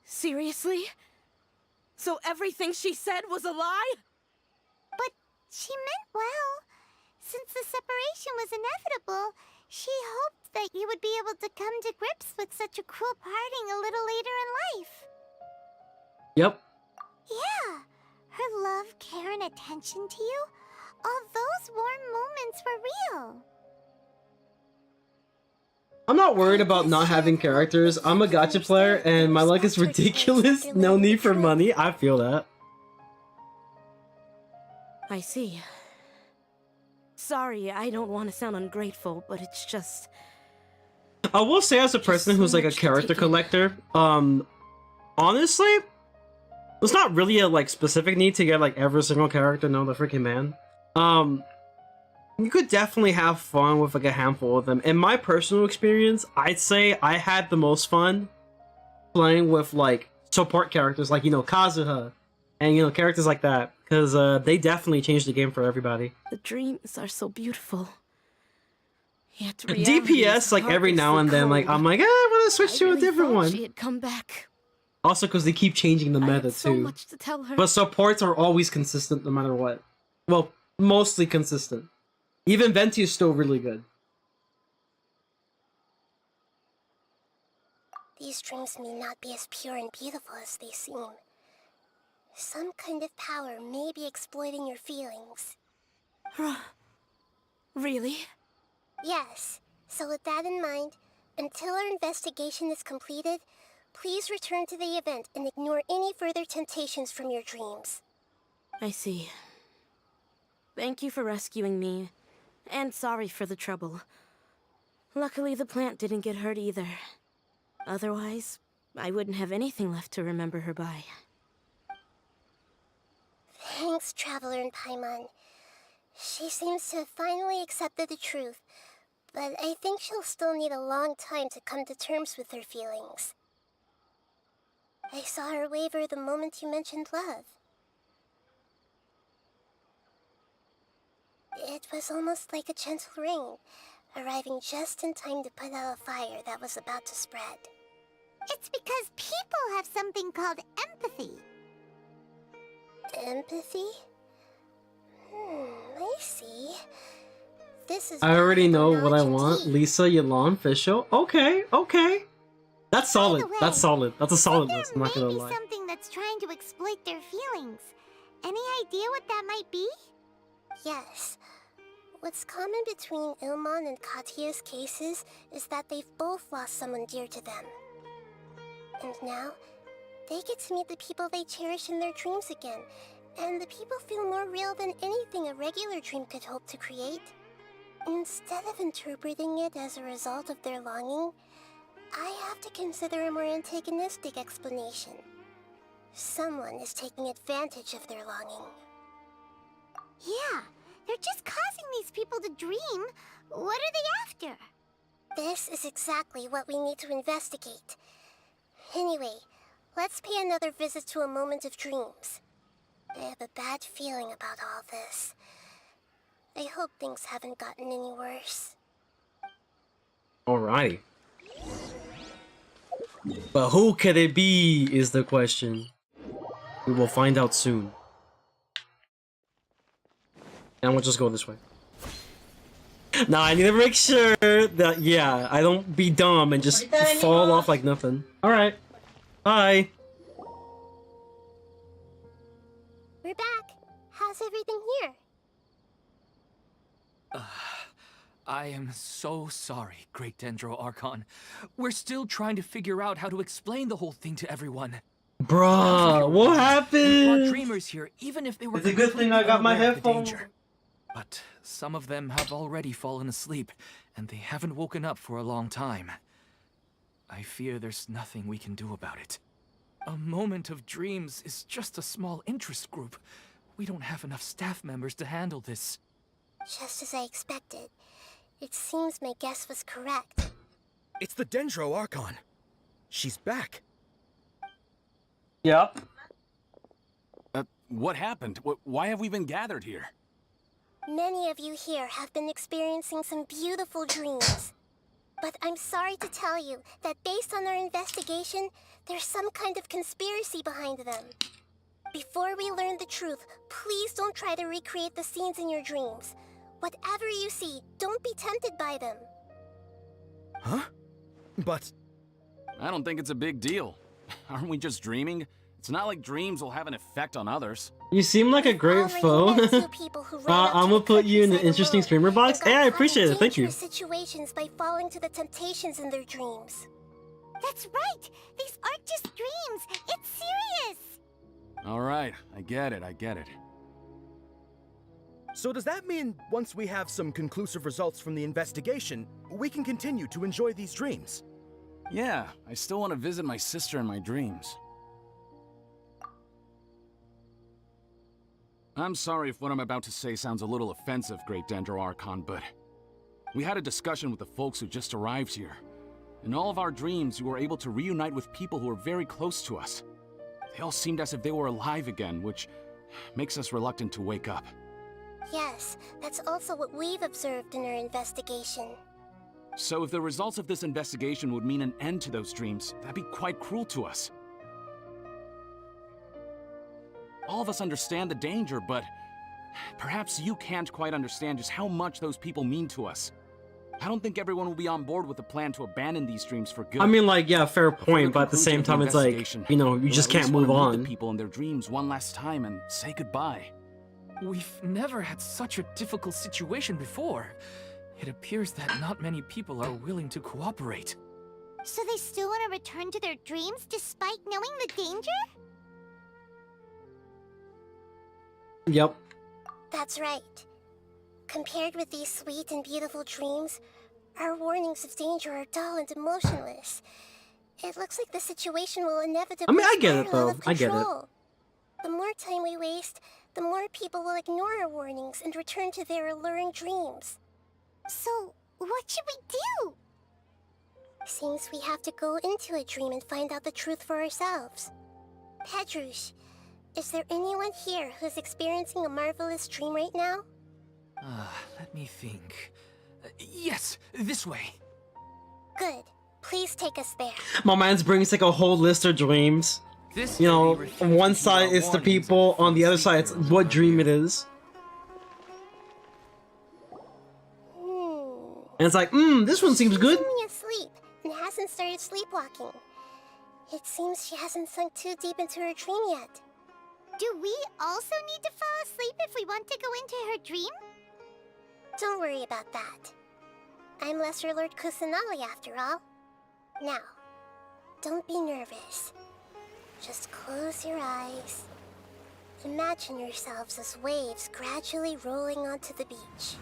Seriously? So everything she said was a lie? But she meant well. Since the separation was inevitable, she hoped that you would be able to come to grips with such a cruel parting a little later in life. Yep. Yeah, her love, care, and attention to you, all those warm moments were real. I'm not worried about not having characters. I'm a gacha player and my luck is ridiculous. No need for money. I feel that. I see. Sorry, I don't want to sound ungrateful, but it's just... I will say, as a person so who's like a much to character take in. collector, honestly, there's not really a like specific need to get like every single character known to freaking man. You could definitely have fun with like a handful of them. In my personal experience, I'd say I had the most fun playing with like support characters like, you know, Kazuha and, you know, characters like that, because they definitely changed the game for everybody. The dreams are so beautiful. Yet reality DPS, is like every now heartlessly and then, like cold. I'm like, I want to switch I to really a different thought one. She had come back. Also, because they keep changing the I meta had so too. much to tell her. But supports are always consistent no matter what. Well, mostly consistent. Even Venti is still really good. These dreams may not be as pure and beautiful as they seem. Some kind of power may be exploiting your feelings. Really? Yes, so with that in mind, until our investigation is completed, please return to the event and ignore any further temptations from your dreams. I see. Thank you for rescuing me. And sorry for the trouble. Luckily, the plant didn't get hurt either. Otherwise, I wouldn't have anything left to remember her by. Thanks, Traveler and Paimon. She seems to have finally accepted the truth, but I think she'll still need a long time to come to terms with her feelings. I saw her waver the moment you mentioned love. It was almost like a gentle rain, arriving just in time to put out a fire that was about to spread. It's because people have something called empathy. Empathy? I see. This is I already know what I knowledge want. indeed. Lisa, Yulon, official. Okay, okay. That's solid. By the way, That's solid. That's a solid there list. I'm not may gonna be lie. something that's trying to exploit their feelings. Any idea what that might be? Yes. What's common between Ilmon and Katya's cases is that they've both lost someone dear to them. And now, they get to meet the people they cherish in their dreams again, and the people feel more real than anything a regular dream could hope to create. Instead of interpreting it as a result of their longing, I have to consider a more antagonistic explanation. Someone is taking advantage of their longing. Yeah, they're just causing these people to dream. What are they after? This is exactly what we need to investigate. Anyway, let's pay another visit to a moment of dreams. I have a bad feeling about all this. I hope things haven't gotten any worse. Alrighty. But who could it be is the question. We will find out soon. And we'll just go this way. Now I need to make sure that, yeah, I don't be dumb and just fall off like nothing. Alright. Bye. We're back. How's everything here? I am so sorry, Great Dendro Archon. We're still trying to figure out how to explain the whole thing to everyone. Bruh, what We brought happened? dreamers here, even if they were It's a good thing I completely got my unaware of the headphones. danger. But some of them have already fallen asleep, and they haven't woken up for a long time. I fear there's nothing we can do about it. A moment of dreams is just a small interest group. We don't have enough staff members to handle this. Just as I expected. It seems my guess was correct. It's the Dendro Archon. She's back. Yep. What happened? Why have we been gathered here? Many of you here have been experiencing some beautiful dreams. But I'm sorry to tell you that based on our investigation, there's some kind of conspiracy behind them. Before we learn the truth, please don't try to recreate the scenes in your dreams. Whatever you see, don't be tempted by them. Huh? But I don't think it's a big deal. Aren't we just dreaming? It's not like dreams will have an effect on others. You seem like a great Already foe. met two people who ran up to I'm the gonna put you in the countryside interesting alone streamer box. and got Hey, I caught in appreciate it. Thank you. dangerous situations by falling to the temptations in their dreams. That's right! These aren't just dreams! It's serious! All right, I get it. so does that mean once we have some conclusive results from the investigation, we can continue to enjoy these dreams? Yeah, I still want to visit my sister in my dreams. I'm sorry if what I'm about to say sounds a little offensive, Great Dendro Archon, but we had a discussion with the folks who just arrived here. In all of our dreams, we were able to reunite with people who were very close to us. They all seemed as if they were alive again, which makes us reluctant to wake up. Yes, that's also what we've observed in our investigation. So if the results of this investigation would mean an end to those dreams, that'd be quite cruel to us. All of us understand the danger, but perhaps you can't quite understand just how much those people mean to us. I don't think everyone will be on board with the plan to abandon these dreams for good. I mean, like, yeah, fair For the point, but at the conclusion same of the time, it's like, investigation, you know, you we'll just at least can't move wanna meet on. the people in their dreams one last time and say goodbye. We've never had such a difficult situation before. It appears that not many people are willing to cooperate. So they still want to return to their dreams despite knowing the danger? Yep. That's right. Compared with these sweet and beautiful dreams, our warnings of danger are dull and emotionless. It looks like the situation will inevitably I mean, I get it, spiral out though. of I get it. control. The more time we waste, the more people will ignore our warnings and return to their alluring dreams. So, what should we do? Seems we have to go into a dream and find out the truth for ourselves. Pedrush, is there anyone here who's experiencing a marvelous dream right now? Let me think. Yes, this way. Good. Please take us there. My man's brings like a whole list of dreams. This You know, Debbie refused on to one heed side our is the warnings people, and on the other side it's fell asleep what around dream here. it is. Hmm. And it's like, this one seems good. She's only asleep and hasn't started sleepwalking. It seems she hasn't sunk too deep into her dream yet. Do we also need to fall asleep if we want to go into her dream? Don't worry about that. I'm Lesser Lord Kusanali after all. Now, don't be nervous. Just close your eyes. Imagine yourselves as waves gradually rolling onto the beach.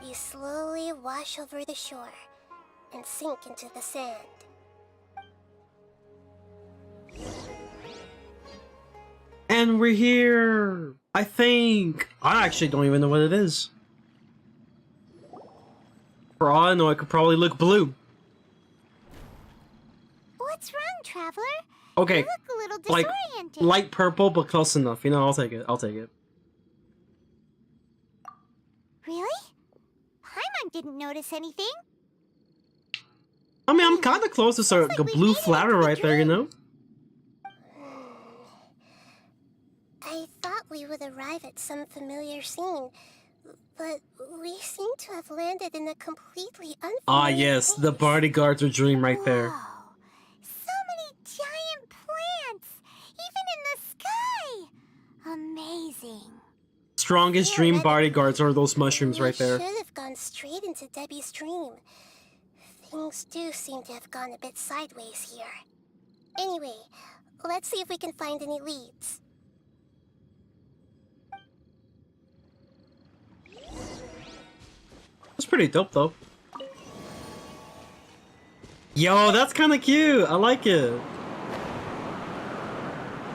You slowly wash over the shore and sink into the sand. And we're here. I think. I actually don't even know what it is. For all I know, it could probably look blue. What's wrong, Traveler? Okay, You look a little like disoriented. light purple, but close enough. You know, I'll take it. I'll take it. Really? Paimon didn't notice anything. I mean, I'm kind of close to like a we blue made it flatter into the right there. You know. I thought we would arrive at some familiar scene, but we seem to have landed in a completely unfamiliar Ah, yes, the place. bodyguards are dream right there. Whoa. So many giant plants, even in the sky. Amazing. Strongest Yeah, dream that- bodyguards are those mushrooms We right there. should have gone straight into Debbie's dream. Things do seem to have gone a bit sideways here. Anyway, let's see if we can find any leads. That's pretty dope, though. Yo, that's kind of cute. I like it.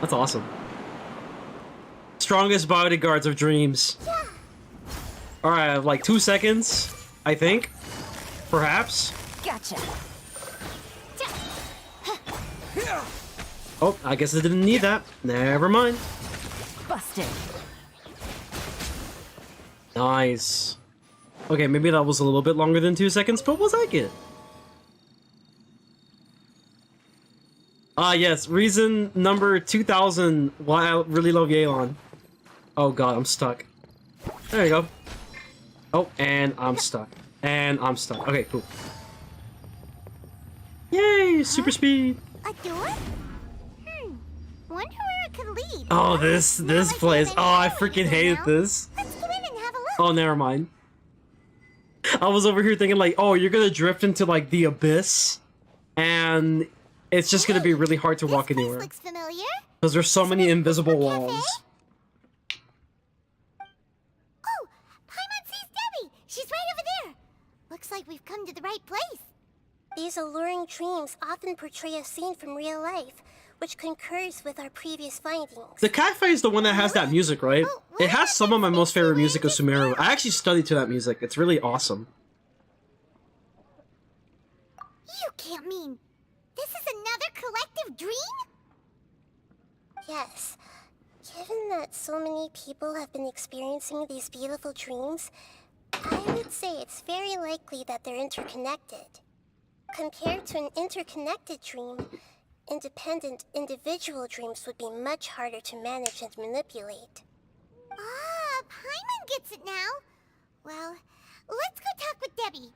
That's awesome. Strongest bodyguards of dreams. Alright, I have like 2 seconds, I think. Perhaps. Gotcha. Oh, I guess I didn't need that. Never mind. Busted. Nice. Okay, maybe that was a little bit longer than 2 seconds, but we'll take it. Ah, yes. Reason number 2000 why I really love Yelan. Oh god, I'm stuck. There you go. Oh, and I'm stuck. And I'm stuck. Okay, cool. Yay! Super speed! A door? Wonder where it could lead. Oh, this place. Oh, I freaking hated this. Let's go in and have a look. Oh, never mind. I was over here thinking like, oh, you're gonna drift into like the abyss, and it's just gonna be really hard to walk This place anywhere looks familiar. because there's so many invisible Cafe? walls. Oh, Paimon sees Debbie. She's right over there. Looks like we've come to the right place. These alluring dreams often portray a scene from real life, which concurs with our previous findings. The cafe is the one that has that music, right? It has some of my most favorite music of Sumeru. I actually studied to that music. It's really awesome. You can't mean this is another collective dream? Yes. Given that so many people have been experiencing these beautiful dreams, I would say it's very likely that they're interconnected. Compared to an interconnected dream, independent individual dreams would be much harder to manage and manipulate. Ah, Paimon gets it now. Well, let's go talk with Debbie.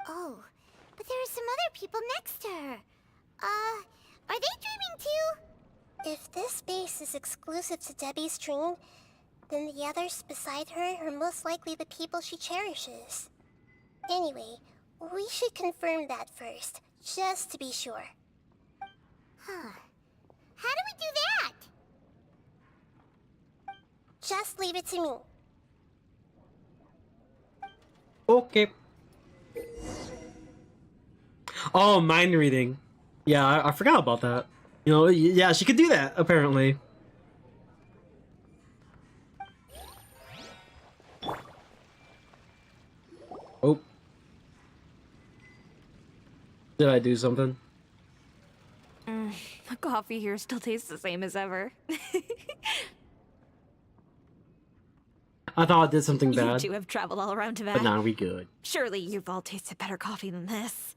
Oh, but there are some other people next to her. Are they dreaming too? If this space is exclusive to Debbie's dream, then the others beside her are most likely the people she cherishes. Anyway, we should confirm that first, just to be sure. Huh. How do we do that? Just leave it to me. Okay. Oh, mind reading. Yeah, I forgot about that. You know, yeah, she could do that, apparently. Oh. Did I do something? The coffee here still tastes the same as ever. I thought I did something You bad. two have traveled all around Tibet. But nah, we good. Surely you've all tasted better coffee than this.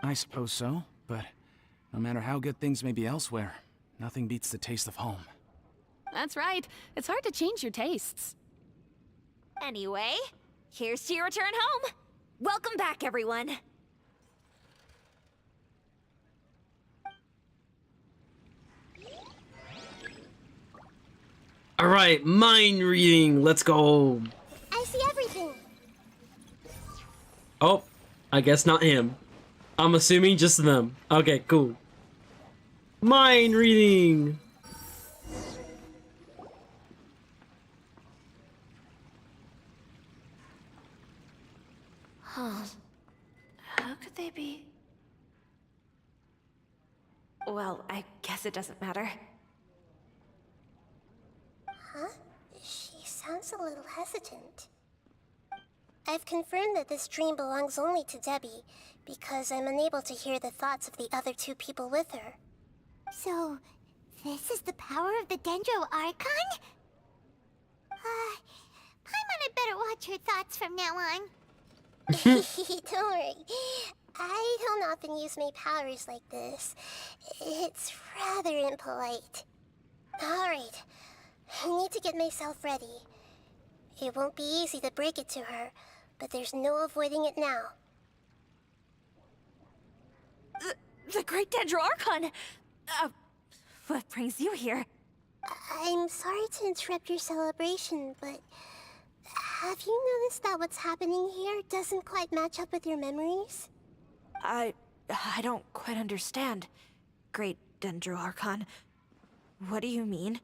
I suppose so, but no matter how good things may be elsewhere, nothing beats the taste of home. That's right. It's hard to change your tastes. Anyway, here's to your return home. Welcome back, everyone. Alright, mind reading. Let's go. I see everything. Oh, I guess not him. I'm assuming just them. Okay, cool. Mind reading. Huh. How could they be? Well, I guess it doesn't matter. Huh? She sounds a little hesitant. I've confirmed that this dream belongs only to Debbie, because I'm unable to hear the thoughts of the other two people with her. So, this is the power of the Dendro Archon? Paimon had better watch her thoughts from now on. Don't worry. I don't often use my powers like this. It's rather impolite. Alright, I need to get myself ready. It won't be easy to break it to her, but there's no avoiding it now. The Great Dendro Archon! What brings you here? I'm sorry to interrupt your celebration, but have you noticed that what's happening here doesn't quite match up with your memories? I don't quite understand. Great Dendro Archon. What do you mean?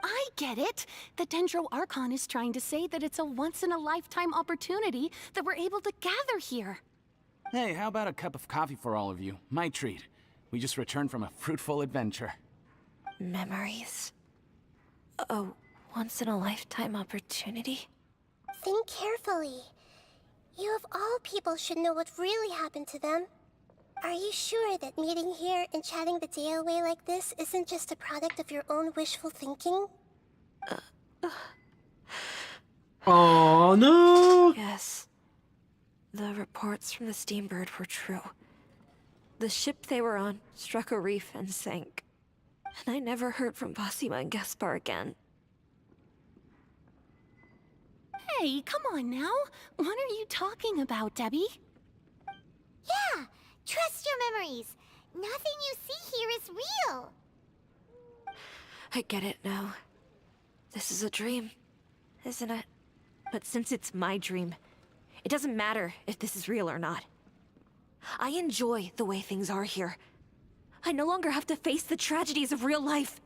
I get it. The Dendro Archon is trying to say that it's a once-in-a-lifetime opportunity that we're able to gather here. Hey, how about a cup of coffee for all of you? My treat. We just returned from a fruitful adventure. Memories. A once-in-a-lifetime opportunity? Think carefully. You of all people should know what really happened to them. Are you sure that meeting here and chatting the day away like this isn't just a product of your own wishful thinking? Oh no! Yes. The reports from the Steambird were true. The ship they were on struck a reef and sank. And I never heard from Basima and Gaspar again. Hey, come on now. What are you talking about, Debbie? Yeah, trust your memories. Nothing you see here is real. I get it now. This is a dream, isn't it? But since it's my dream, it doesn't matter if this is real or not. I enjoy the way things are here. I no longer have to face the tragedies of real life.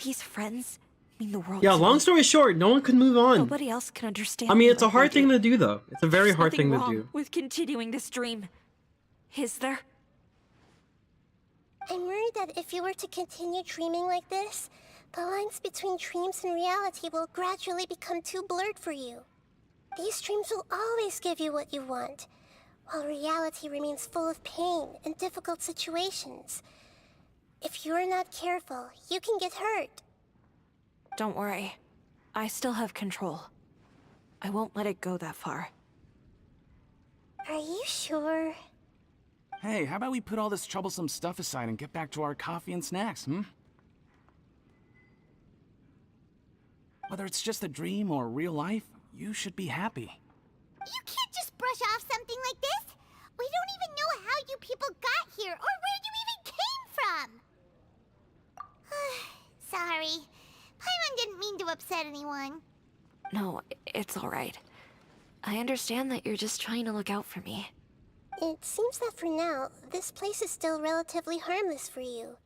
These friends mean the world Yeah, to long me. story short, no one could move on. Nobody else can understand. I mean, me it's a like hard they thing do. to do, though. It's a very There's hard nothing thing to wrong do. with continuing this dream. Is there? I'm worried that if you were to continue dreaming like this, the lines between dreams and reality will gradually become too blurred for you. These dreams will always give you what you want, while reality remains full of pain and difficult situations. If you're not careful, you can get hurt. Don't worry. I still have control. I won't let it go that far. Are you sure? Hey, how about we put all this troublesome stuff aside and get back to our coffee and snacks, hmm? Whether it's just a dream or real life, you should be happy. You can't just brush off something like this. We don't even know how you people got here or where you even came from. Sorry. Paimon didn't mean to upset anyone. No, it's all right. I understand that you're just trying to look out for me. It seems that for now, this place is still relatively harmless for you.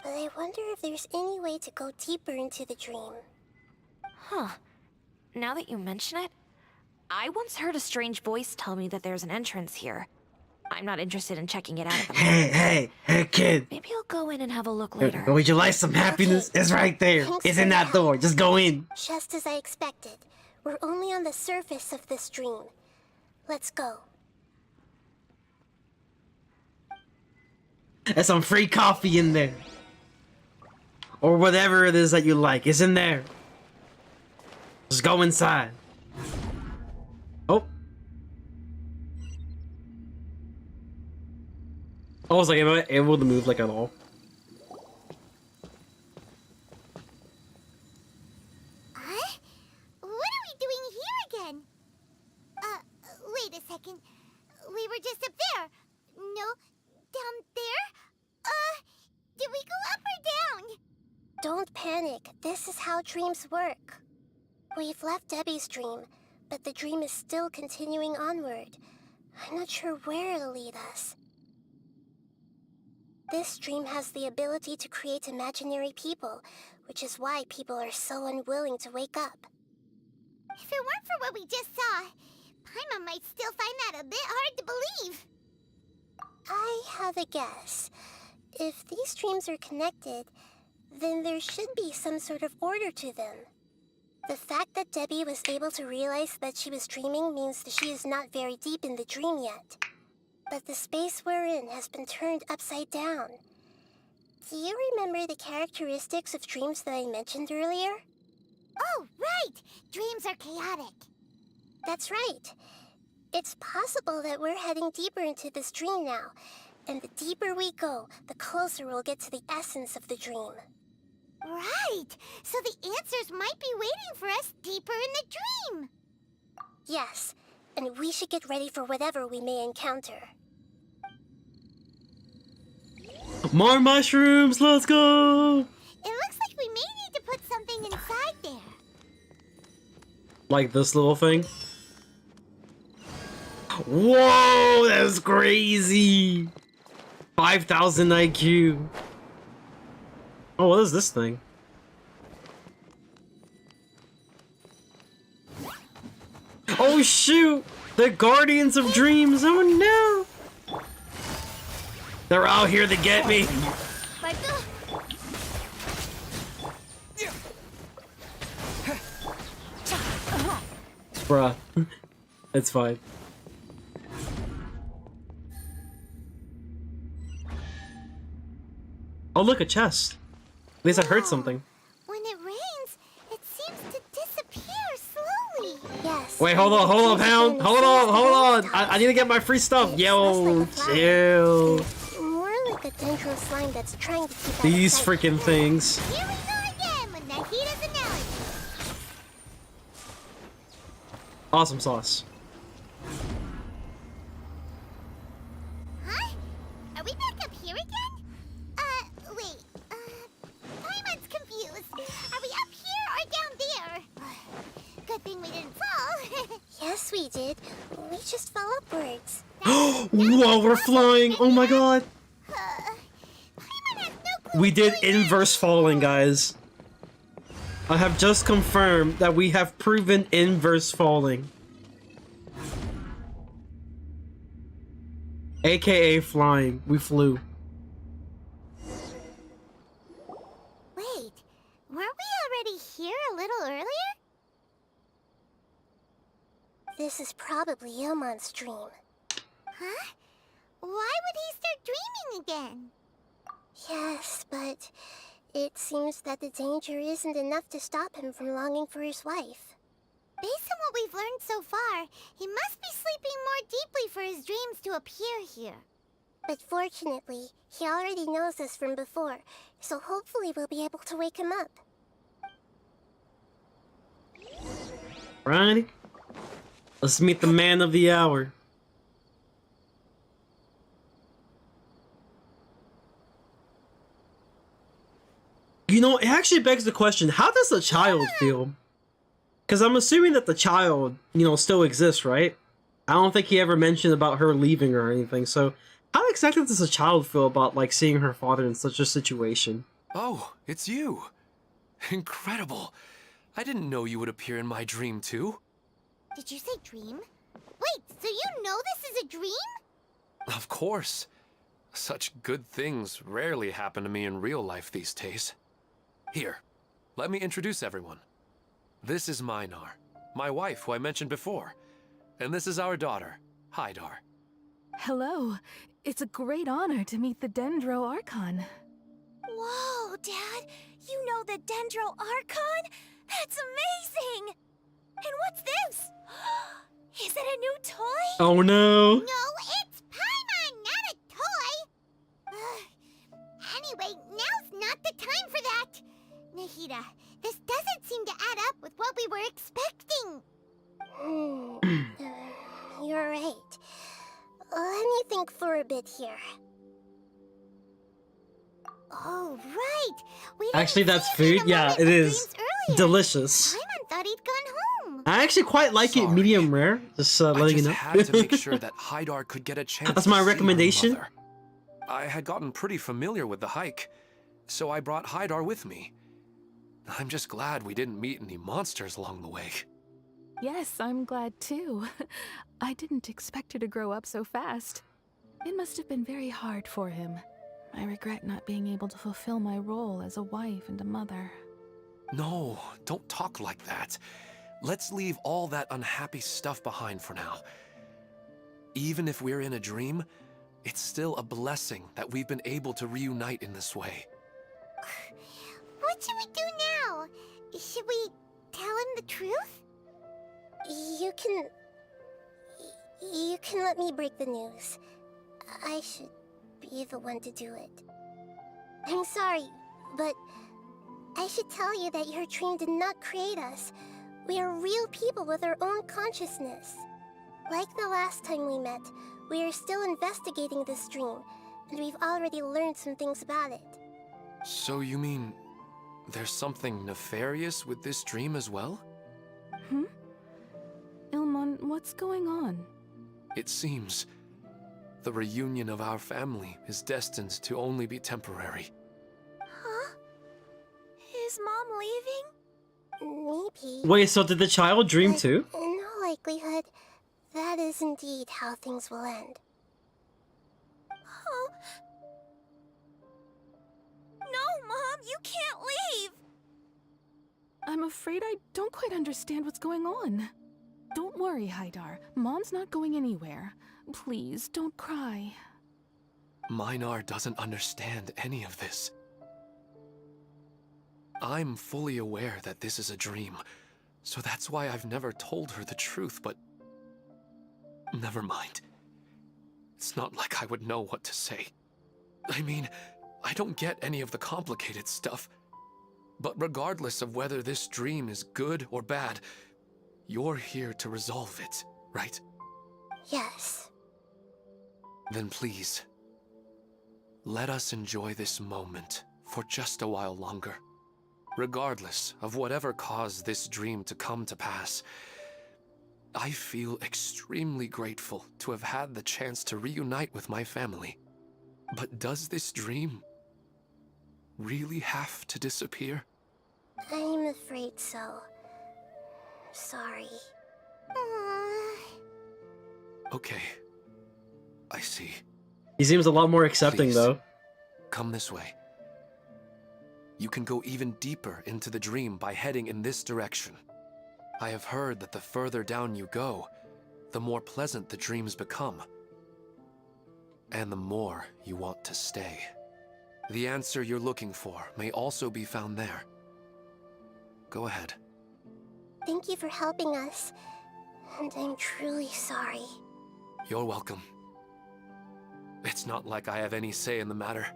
But I wonder if there's any way to go deeper into the dream. Huh. Now that you mention it, I once heard a strange voice tell me that there's an entrance here. I'm not interested in checking it out at the moment. Hey, kid. Maybe I'll go in and have a look later. Would you like some happiness? Okay. It's right there. Thanks It's for in the that help. door. Just go in. Just as I expected. We're only on the surface of this dream. Let's go. There's some free coffee in there. Or whatever it is that you like. It's in there. Just go inside. Oh. I was like, am I able to move like at all? Huh? What are we doing here again? Wait a second. We were just up there. No, down there? Did we go up or down? Don't panic. This is how dreams work. We've left Debbie's dream, but the dream is still continuing onward. I'm not sure where it'll lead us. This dream has the ability to create imaginary people, which is why people are so unwilling to wake up. If it weren't for what we just saw, Paimon might still find that a bit hard to believe. I have a guess. If these dreams are connected, then there should be some sort of order to them. The fact that Debbie was able to realize that she was dreaming means that she is not very deep in the dream yet. But the space we're in has been turned upside down. Do you remember the characteristics of dreams that I mentioned earlier? Oh, right! Dreams are chaotic. That's right. It's possible that we're heading deeper into this dream now, and the deeper we go, the closer we'll get to the essence of the dream. Right! So the answers might be waiting for us deeper in the dream! Yes, and we should get ready for whatever we may encounter. More mushrooms, let's go! It looks like we may need to put something inside there. Like this little thing? Whoa, that's crazy! 5,000 IQ. Oh, what is this thing? Oh shoot! The Guardians of Dreams! Oh no! They're out here to get me! Bruh. It's fine. Oh look, a chest. At least I heard something. When it rains, it seems to disappear slowly. Yes. Wait, hold on, Pound. Hold on. I need to get my free stuff. Yo, chill. More like a Dendro slime that's trying to keep These freaking things. Here we go again with Nahida's analogy. Awesome sauce. Huh? Are we back up here again? Wait. Paimon's confused. Are we up here or down there? Good thing we didn't fall. Yes, we did. We just fell upwards. Whoa, we're flying. Oh my god. Paimon has no clue. We did inverse falling, guys. I have just confirmed that we have proven inverse falling. AKA flying. We flew. Wait, weren't we already here a little earlier? This is probably Ilmon's dream. Huh? Why would he start dreaming again? Yes, but it seems that the danger isn't enough to stop him from longing for his wife. Based on what we've learned so far, he must be sleeping more deeply for his dreams to appear here. But fortunately, he already knows us from before, so hopefully we'll be able to wake him up. Right? Let's meet the man of the hour. You know, it actually begs the question, how does the child feel? Because I'm assuming that the child, you know, still exists, right? I don't think he ever mentioned about her leaving or anything, so how exactly does a child feel about, like, seeing her father in such a situation? Oh, it's you. Incredible. I didn't know you would appear in my dream, too. Did you say dream? Wait, so you know this is a dream? Of course. Such good things rarely happen to me in real life these days. Here, let me introduce everyone. This is Minar, my wife who I mentioned before. And this is our daughter, Hydar. Hello. It's a great honor to meet the Dendro Archon. Whoa, Dad! You know the Dendro Archon? That's amazing! And what's this? Is it a new toy? Oh no. No, it's Paimon, not a toy! Anyway, now's not the time for that! Nahida, this doesn't seem to add up with what we were expecting. You're right. Let me think for a bit here. Oh, right! We Actually, didn't that's see food. in the Yeah, moment it of is dreams earlier. delicious. Paimon thought he'd gone home. I actually quite like it Sorry. medium rare. Just I letting just you know. had to make sure that Haidar could get a chance That's to my see her recommendation. mother. I had gotten pretty familiar with the hike, so I brought Haidar with me. I'm just glad we didn't meet any monsters along the way. Yes, I'm glad too. I didn't expect her to grow up so fast. It must have been very hard for him. I regret not being able to fulfill my role as a wife and a mother. No, don't talk like that. Let's leave all that unhappy stuff behind for now. Even if we're in a dream, it's still a blessing that we've been able to reunite in this way. What should we do now? Should we tell him the truth? You can let me break the news. I should be the one to do it. I'm sorry, but I should tell you that your dream did not create us. We are real people with our own consciousness. Like the last time we met, we are still investigating this dream, and we've already learned some things about it. So you mean there's something nefarious with this dream as well? Ilmon, what's going on? It seems the reunion of our family is destined to only be temporary. Huh? Is Mom leaving? Maybe. Wait, so did the child dream But too? in all likelihood, that is indeed how things will end. Oh. No, Mom, you can't leave! I'm afraid I don't quite understand what's going on. Don't worry, Haidar. Mom's not going anywhere. Please, don't cry. Minar doesn't understand any of this. I'm fully aware that this is a dream, so that's why I've never told her the truth, but... Never mind. It's not like I would know what to say. I mean, I don't get any of the complicated stuff. But regardless of whether this dream is good or bad, you're here to resolve it, right? Yes. Then please, let us enjoy this moment for just a while longer. Regardless of whatever caused this dream to come to pass, I feel extremely grateful to have had the chance to reunite with my family. But does this dream really have to disappear? I'm afraid so. Sorry. Okay. I see. He seems a lot more accepting Please, though. come this way. You can go even deeper into the dream by heading in this direction. I have heard that the further down you go, the more pleasant the dreams become. And the more you want to stay. The answer you're looking for may also be found there. Go ahead. Thank you for helping us. And I'm truly sorry. You're welcome. It's not like I have any say in the matter.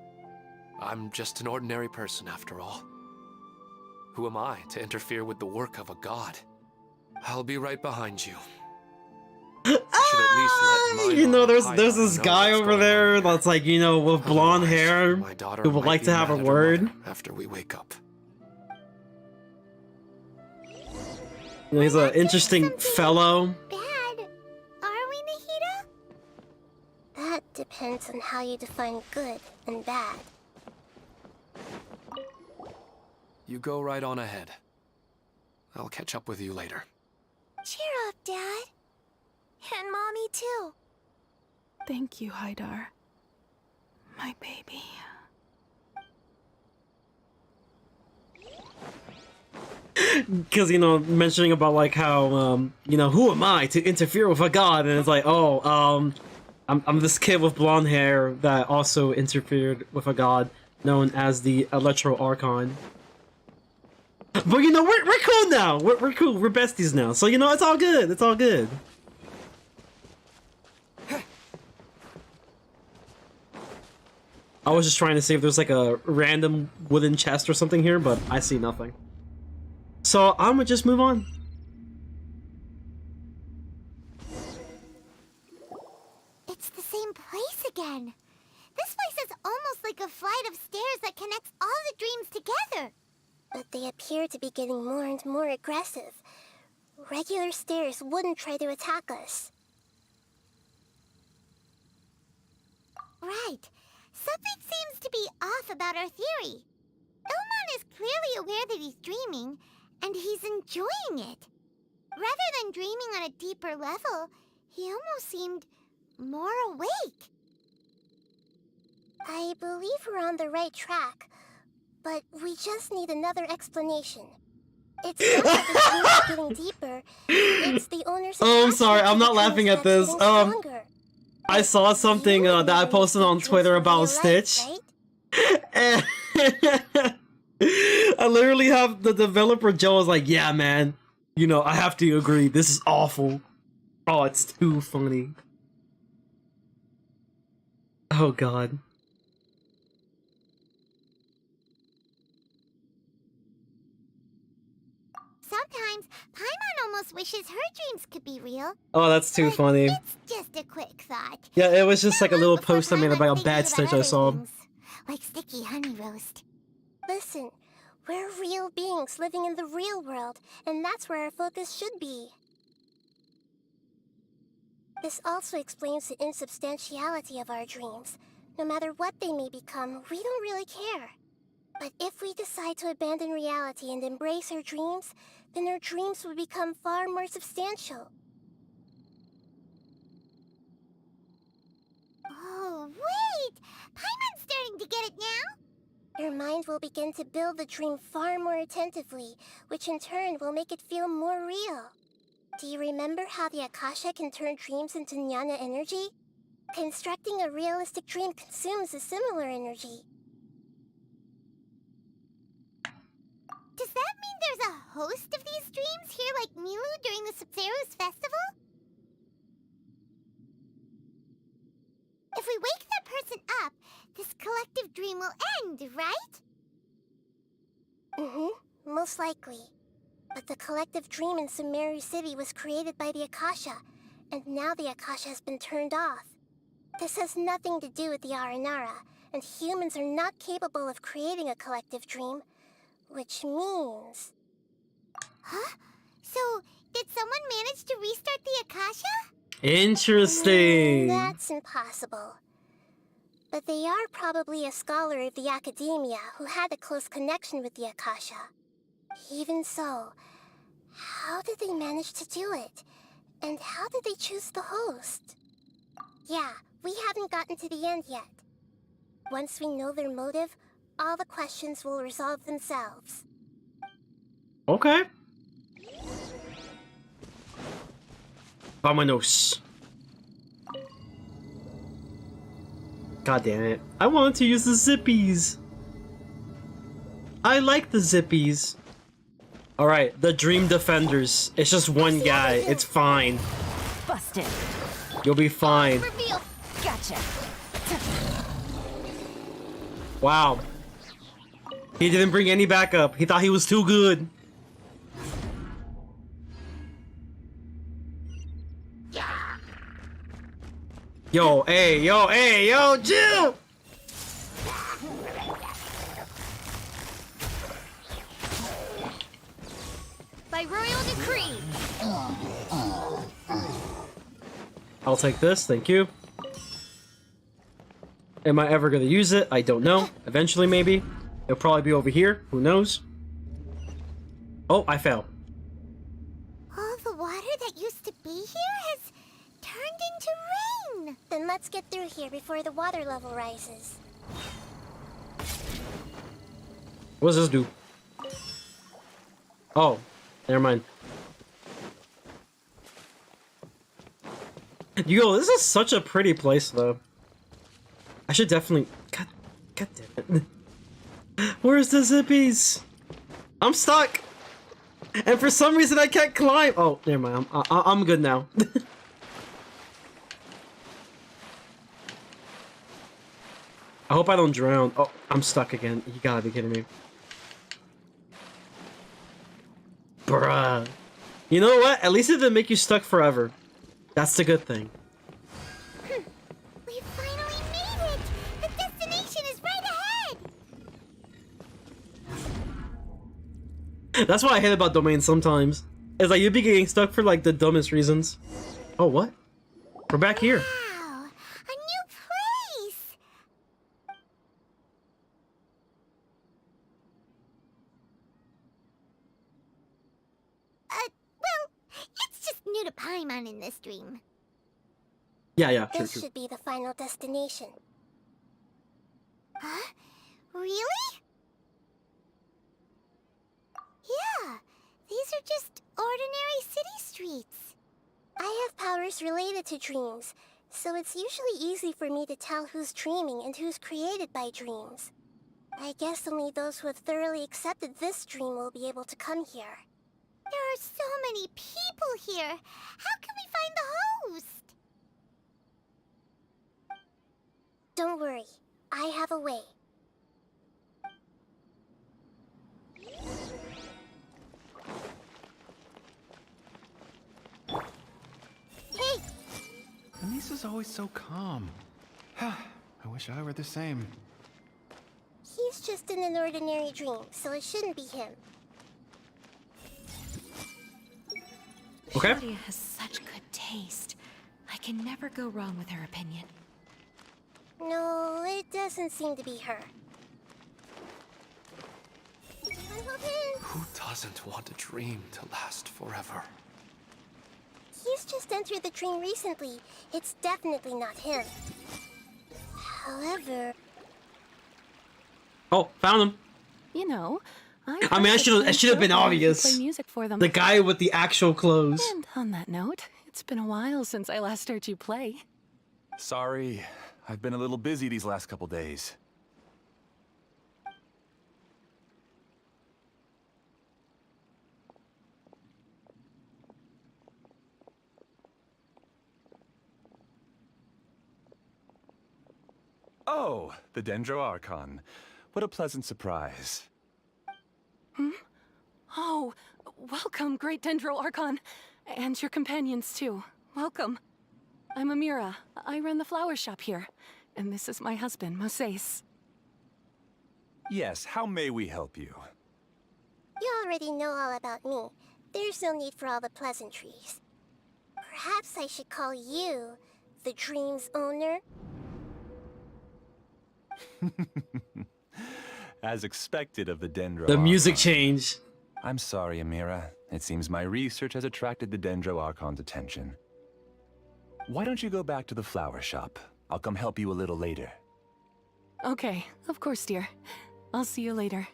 I'm just an ordinary person after all. Who am I to interfere with the work of a god? I'll be right behind you. I should at least let You know, there's Haidar this know guy what's over going on there here. that's like, you know, with blonde Otherwise, hair, my daughter who would might like be to have a mad at her word. mother after we wake up. You know, he's an interesting fellow. Bad. Are we, Nahida? That depends on how you define good and bad. You go right on ahead. I'll catch up with you later. Cheer up, Dad. And Mommy, too. Thank you, Haidar. My baby. Because, you know, mentioning about like how, you know, who am I to interfere with a god? And it's like, oh, I'm this kid with blonde hair that also interfered with a god known as the Archon. But you know, we're cool now. We're cool. We're besties now. So you know, it's all good. It's all good. I was just trying to see if there's like a random wooden chest or something here, but I see nothing. So I'm gonna just move on. It's the same place again. This place is almost like a flight of stairs that connects all the dreams together. But they appear to be getting more and more aggressive. Regular stairs wouldn't try to attack us. Right. Something seems to be off about our theory. Ilmon is clearly aware that he's dreaming, and he's enjoying it. Rather than dreaming on a deeper level, he almost seemed more awake. I believe we're on the right track, but we just need another explanation. It's not that the dreams are getting deeper, it's the owner's... Oh, I'm sorry, I'm not laughing at this. Stronger. I saw something that I posted on Twitter about Stitch. And I literally have the developer Joe was like, yeah, man, you know, I have to agree, this is awful. Oh, it's too funny. Oh, God. Sometimes, Paimon almost wishes her dreams could be real. Oh, that's too funny. It's just a quick thought. Yeah, it was just like a little post I made about a bad Stitch I saw. Like sticky honey roast. Listen, we're real beings living in the real world, and that's where our focus should be. This also explains the insubstantiality of our dreams. No matter what they may become, we don't really care. But if we decide to abandon reality and embrace our dreams, then our dreams would become far more substantial. Oh, wait! Paimon's starting to get it now? Your mind will begin to build the dream far more attentively, which in turn will make it feel more real. Do you remember how the Akasha can turn dreams into jnana energy? Constructing a realistic dream consumes a similar energy. Does that mean there's a host of these dreams here like Milu during the Sabzeruz festival? If we wake that person up, this collective dream will end, right? Mm-hmm, most likely. But the collective dream in Sumeru City was created by the Akasha, and now the Akasha has been turned off. This has nothing to do with the Aranara, and humans are not capable of creating a collective dream. Which means... Huh? So, did someone manage to restart the Akasha? Interesting. That's impossible. But they are probably a scholar of the academia who had a close connection with the Akasha. Even so, how did they manage to do it? And how did they choose the host? Yeah, we haven't gotten to the end yet. Once we know their motive, all the questions will resolve themselves. Okay. Vámonos. God damn it. I wanted to use the zippies. I like the zippies. Alright, the Dream Defenders. It's just one guy. It's fine. Busted. You'll be fine. Gotcha. Wow. He didn't bring any backup. He thought he was too good. Yo, hey, Jill! By royal decree. I'll take this, thank you. Am I ever gonna use it? I don't know. Eventually, maybe. It'll probably be over here. Who knows? Oh, I fell. All the water that used to be here has turned into rain. Then let's get through here before the water level rises. What does this do? Oh, never mind. Yo, this is such a pretty place, though. I should definitely... God damn it. Where's the zippies? I'm stuck! And for some reason I can't climb. Oh, never mind. I'm good now. I hope I don't drown. Oh, I'm stuck again. You gotta be kidding me. Bruh. You know what? At least it didn't make you stuck forever. That's the good thing. We finally made it! The destination is right ahead! That's what I hate about domains sometimes. It's like you be getting stuck for like the dumbest reasons. Oh, what? We're back here. Wow! A new place! Well, it's just new to Paimon in this dream. Yeah, true, This true. should be the final destination. Huh? Really? Yeah, these are just ordinary city streets. I have powers related to dreams, so it's usually easy for me to tell who's dreaming and who's created by dreams. I guess only those who have thoroughly accepted this dream will be able to come here. There are so many people here. How can we find the host? Don't worry, I have a way. Hey! Anisa's always so calm. I wish I were the same. He's just in an ordinary dream, so it shouldn't be him. Okay. Claudia has such good taste. I can never go wrong with her opinion. No, it doesn't seem to be her. Who doesn't want a dream to last forever? He's just entered the dream recently. It's definitely not him. However... Oh, found him. You know, I mean, I should have been obvious. Play music for them. The guy with the actual clothes. And on that note, it's been a while since I last heard you play. Sorry, I've been a little busy these last couple days. Oh, the Dendro Archon. What a pleasant surprise. Oh, welcome, great Dendro Archon. And your companions, too. Welcome. I'm Amira. I run the flower shop here. And this is my husband, Moses. Yes, how may we help you? You already know all about me. There's no need for all the pleasantries. Perhaps I should call you the dream's owner? As expected of the Dendro The music Archon. change. I'm sorry, Amira. It seems my research has attracted the Dendro Archon's attention. Why don't you go back to the flower shop? I'll come help you a little later. Okay, of course, dear. I'll see you later.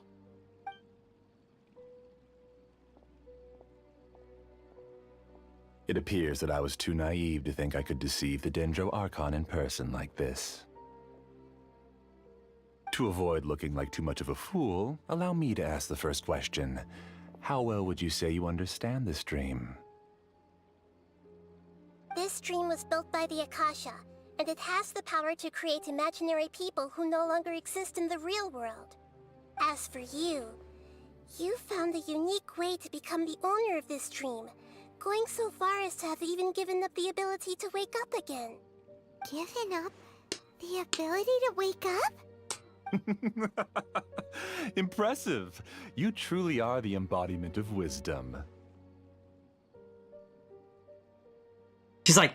It appears that I was too naive to think I could deceive the Dendro Archon in person like this. To avoid looking like too much of a fool, allow me to ask the first question. How well would you say you understand this dream? This dream was built by the Akasha, and it has the power to create imaginary people who no longer exist in the real world. As for you, you found a unique way to become the owner of this dream, going so far as to have even given up the ability to wake up again. Given up? The ability to wake up? Impressive! You truly are the embodiment of wisdom. She's like,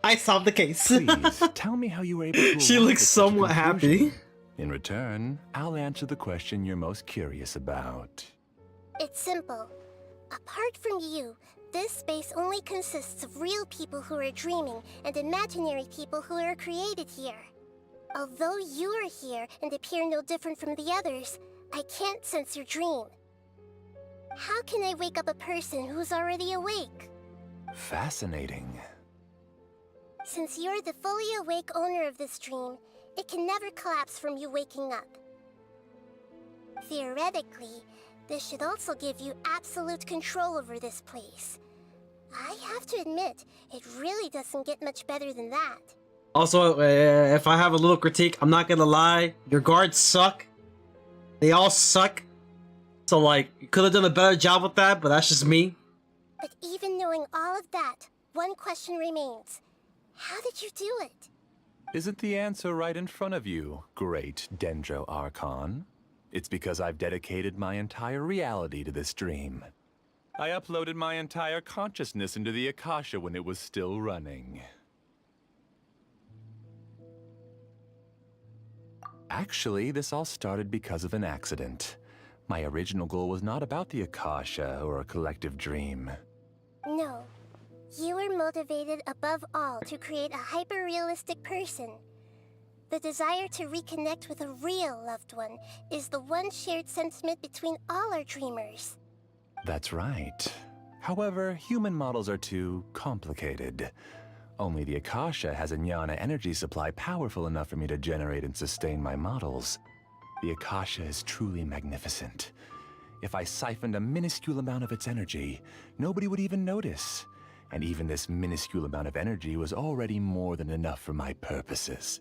I solved the case. Please, tell me how you were able to She arrive looks at such a somewhat happy. conclusion. In return, I'll answer the question you're most curious about. It's simple. Apart from you, this space only consists of real people who are dreaming and imaginary people who are created here. Although you are here and appear no different from the others, I can't sense your dream. How can I wake up a person who's already awake? Fascinating. Since you're the fully awake owner of this dream, it can never collapse from you waking up. Theoretically, This should also give you absolute control over this place. I have to admit, it really doesn't get much better than that. Also, if I have a little critique, I'm not gonna lie. Your guards suck. They all suck. So, like, you could have done a better job with that, but that's just me. But even knowing all of that, one question remains. How did you do it? Isn't the answer right in front of you, great Dendro Archon? It's because I've dedicated my entire reality to this dream. I uploaded my entire consciousness into the Akasha when it was still running. Actually, this all started because of an accident. My original goal was not about the Akasha or a collective dream. No. You were motivated above all to create a hyper-realistic person. The desire to reconnect with a real loved one is the one shared sentiment between all our dreamers. That's right. However, human models are too complicated. Only the Akasha has a jnana energy supply powerful enough for me to generate and sustain my models. The Akasha is truly magnificent. If I siphoned a minuscule amount of its energy, nobody would even notice. And even this minuscule amount of energy was already more than enough for my purposes.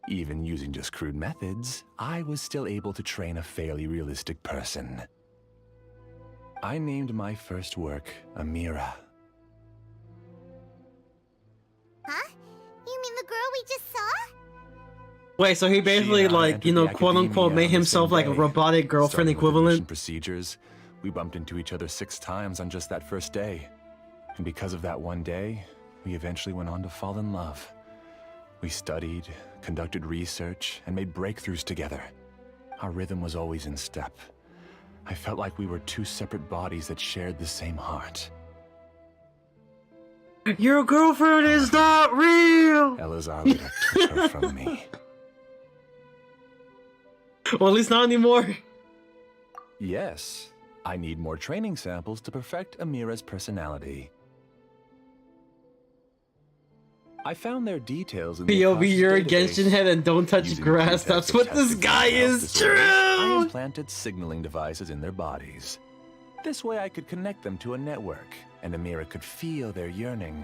Even using just crude methods, I was still able to train a fairly realistic person. I named my first work Amira. Huh? You mean the girl we just saw? Wait, so he basically, like, you know, quote-unquote, made himself like a robotic girlfriend equivalent? Procedures. We bumped into each other 6 times on just that first day. And because of that one day, we eventually went on to fall in love. We studied, conducted research, and made breakthroughs together. Our rhythm was always in step. I felt like we were 2 separate bodies that shared the same heart. Your girlfriend is not real! Elazar took her from me. Well, at least not anymore. Yes, I need more training samples to perfect Amira's personality. I found their details in the POV, you're a Akasha's Genshin database. head and don't touch Using grass. pretext That's of what this testing guy mental health is. disorders, I True! implanted signaling devices in their bodies. This way I could connect them to a network, and Amira could feel their yearning.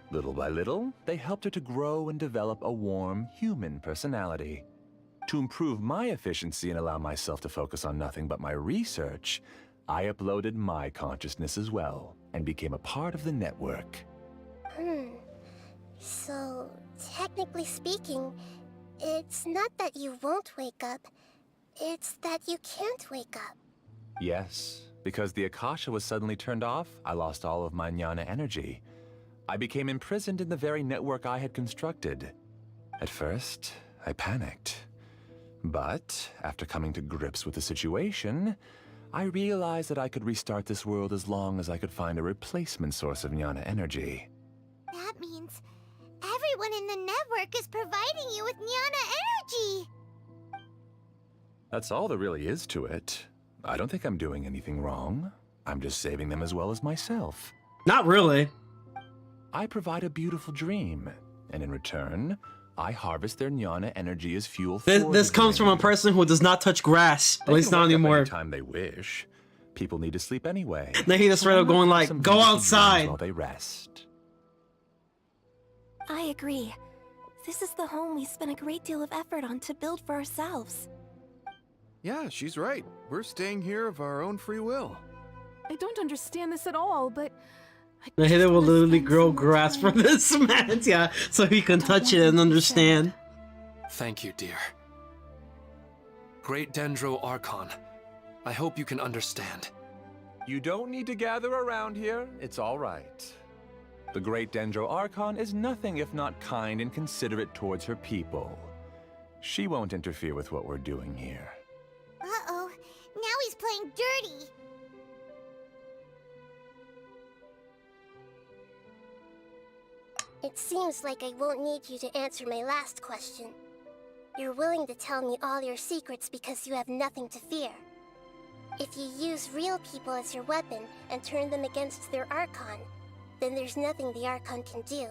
Little by little, they helped her to grow and develop a warm, human personality. To improve my efficiency and allow myself to focus on nothing but my research, I uploaded my consciousness as well, and became a part of the network. So, technically speaking, it's not that you won't wake up, it's that you can't wake up. Yes, because the Akasha was suddenly turned off, I lost all of my jnana energy. I became imprisoned in the very network I had constructed. At first, I panicked. But, after coming to grips with the situation, I realized that I could restart this world as long as I could find a replacement source of jnana energy. That means everyone in the network is providing you with jnana energy! That's all there really is to it. I don't think I'm doing anything wrong. I'm just saving them as well as myself. Not really. I provide a beautiful dream, and in return, I harvest their jnana energy as fuel for This comes from a person who does not touch grass. At least not anymore. Anytime they wish. People need to sleep anyway. Nahida straight up going like, go outside! While they rest. I agree. This is the home we spent a great deal of effort on to build for ourselves. Yeah, she's right. We're staying here of our own free will. I don't understand this at all, but Nahida will literally grow grass for this man, yeah, so he can touch it and understand. Thank you, dear. Great Dendro Archon, I hope you can understand. You don't need to gather around here. It's all right. The great Dendro Archon is nothing if not kind and considerate towards her people. She won't interfere with what we're doing here. Uh-oh, now he's playing dirty! It seems like I won't need you to answer my last question. You're willing to tell me all your secrets because you have nothing to fear. If you use real people as your weapon and turn them against their Archon, then there's nothing the Archon can do.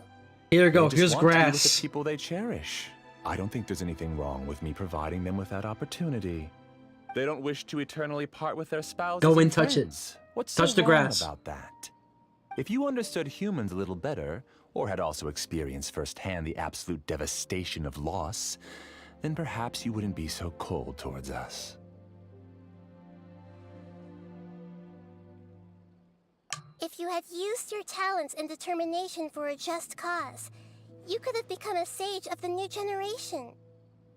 Here you go, They here's just want to be with grass. the people they cherish. I don't think there's anything wrong with me providing them with that opportunity. They don't wish to eternally part with their spouses. Go and touch it. friends. What's Touch so the wrong grass. about that? If you understood humans a little better, or had also experienced firsthand the absolute devastation of loss, then perhaps you wouldn't be so cold towards us. If you had used your talents and determination for a just cause, you could have become a sage of the new generation.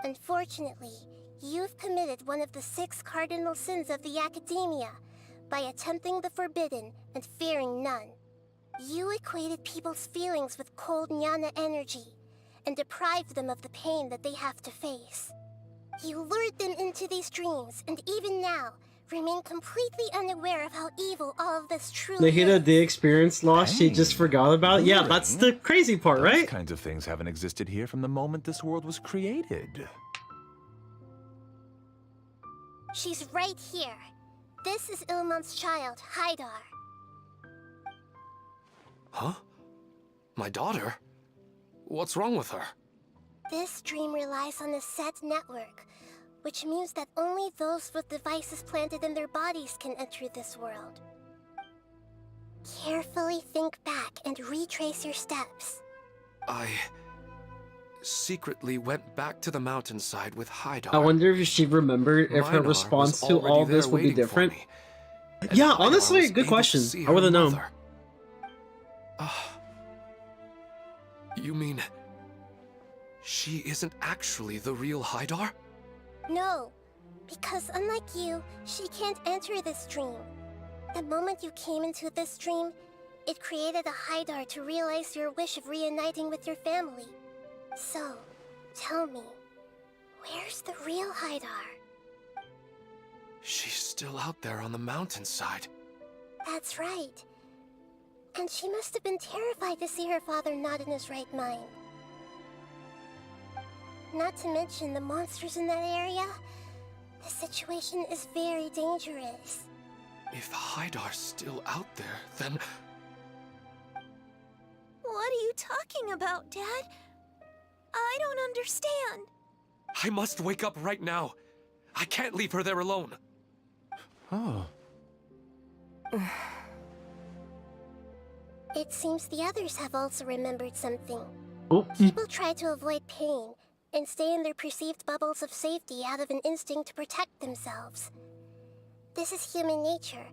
Unfortunately, you've committed one of the 6 cardinal sins of the Academia by attempting the forbidden and fearing none. You equated people's feelings with cold jnana energy and deprived them of the pain that they have to face. You lured them into these dreams, and even now, remain completely unaware of how evil all of this truly Nahida is. did experience loss, she just forgot about it. Yeah, that's the crazy part, Those right? kinds of things haven't existed here from the moment this world was created. She's right here. This is Ilmon's child, Haidar. Huh? My daughter? What's wrong with her? This dream relies on a set network, which means that only those with devices planted in their bodies can enter this world. Carefully think back and retrace your steps. I secretly went back to the mountainside with Haidar. I wonder if she remembered if her Minor response was to all already this there would be waiting for different. me, and Yeah, Haidar honestly, was good able to question. see I her would have known. mother. You mean she isn't actually the real Haidar? No, because unlike you, she can't enter this dream. The moment you came into this dream, it created a Haidar to realize your wish of reuniting with your family. So, tell me, where's the real Haidar? She's still out there on the mountainside. That's right. And she must have been terrified to see her father not in his right mind. Not to mention the monsters in that area. The situation is very dangerous. If Haidar's still out there, then What are you talking about, Dad? I don't understand. I must wake up right now. I can't leave her there alone. Oh. It seems the others have also remembered something. Oh. People try to avoid pain and stay in their perceived bubbles of safety out of an instinct to protect themselves. This is human nature,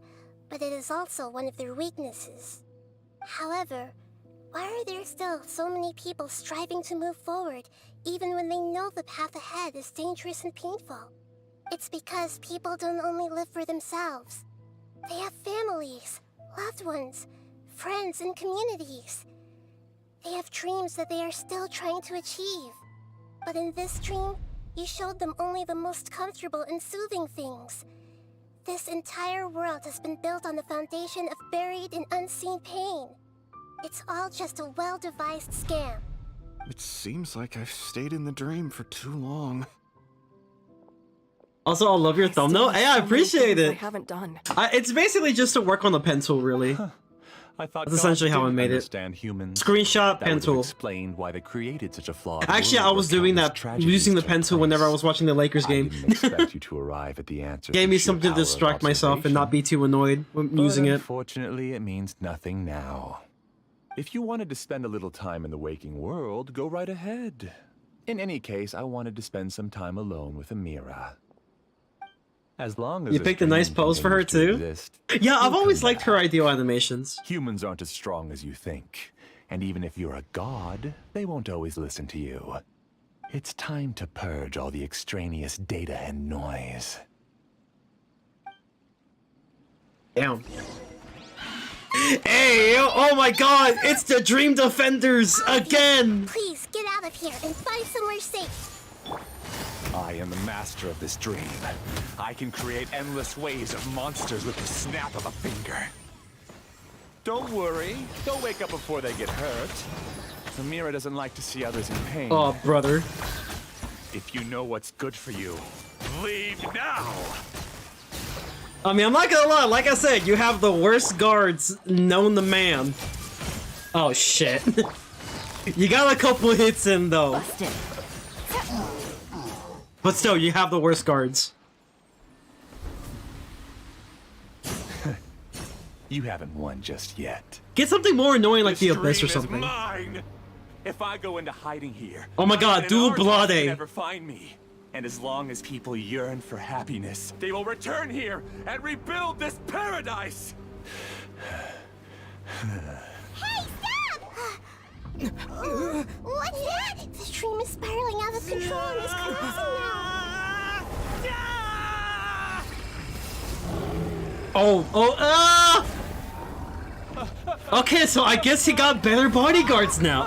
but it is also one of their weaknesses. However, why are there still so many people striving to move forward even when they know the path ahead is dangerous and painful? It's because people don't only live for themselves. They have families, loved ones, friends, and communities. They have dreams that they are still trying to achieve. But in this dream, you showed them only the most comfortable and soothing things. This entire world has been built on the foundation of buried and unseen pain. It's all just a well-devised scam. It seems like I've stayed in the dream for too long. Also, I love your thumbnail. Hey, I appreciate I it. haven't done. It's basically just to work on the pen tool, really. I thought That's essentially how I didn't made it. understand humans. Screenshot, That pen would have tool. explained why they created such a flawed Actually, world I was where doing countless that, tragedies using the took pen tool place. whenever I was watching the Lakers I game. didn't expect you to arrive at the answer. Gave through me sheer something to power of distract myself and not be too annoyed when But using it. Unfortunately, it means nothing now. If you wanted to spend a little time in the waking world, go right ahead. In any case, I wanted to spend some time alone with Amira. As long as You this picked a nice dream pose for her continues to too? exist, Yeah, I've you'll always come liked her back. ideal animations. Humans aren't as strong as you think. And even if you're a god, they won't always listen to you. It's time to purge all the extraneous data and noise. Damn. Hey, oh my god, it's the Dream Defenders again! Please get out of here and find somewhere safe. I am the master of this dream. I can create endless waves of monsters with the snap of a finger. Don't worry, they'll wake up before they get hurt. Amira doesn't like to see others in pain. Oh, brother. If you know what's good for you, leave now! I mean, I'm not gonna lie, like I said, you have the worst guards known to man. Oh, shit. You got a couple hits in, though. But still, you have the worst guards. You haven't won just yet. Get something more annoying like the This Abyss or dream is something. mine. If I go into hiding here, Oh my god, Nahida and Dual Archon Blade. can never find me. And as long as people yearn for happiness, they will return here and rebuild this paradise. Hey, stop! What's that? The dream is spiraling out of control and is collapsing now. Okay, so I guess he got better bodyguards now.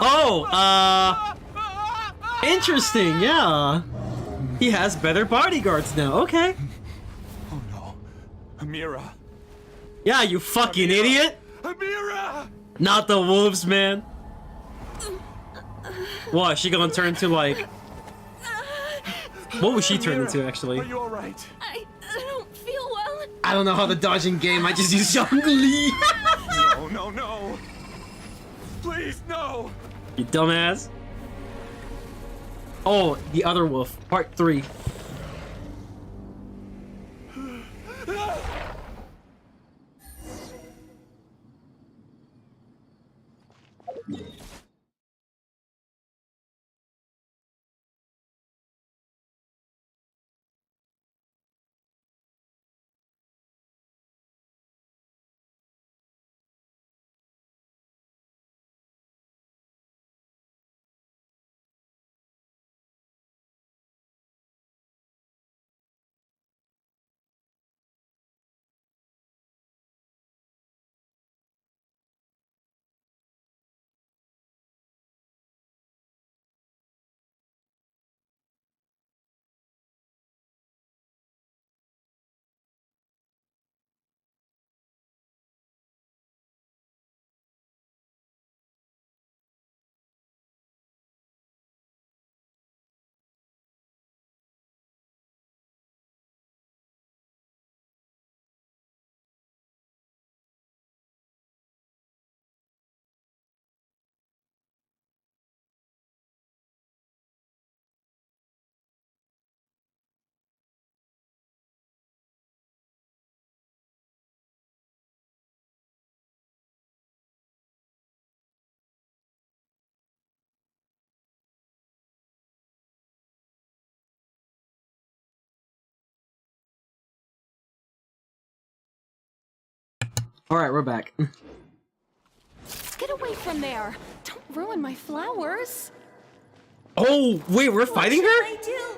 Interesting, yeah. He has better bodyguards now, okay. Oh no. Amira. Yeah, you fucking idiot. Amira! Not the wolves, man. What, she gonna turn to like... What was she turn into, actually? Are you alright? I don't feel well. I don't know how to dodge in game, I just use Zhongli. No. Please, no! You dumbass. Oh, the other wolf, part 3. Alright, we're back. Get away from there! Don't ruin my flowers! Oh, wait, we're fighting her? I do.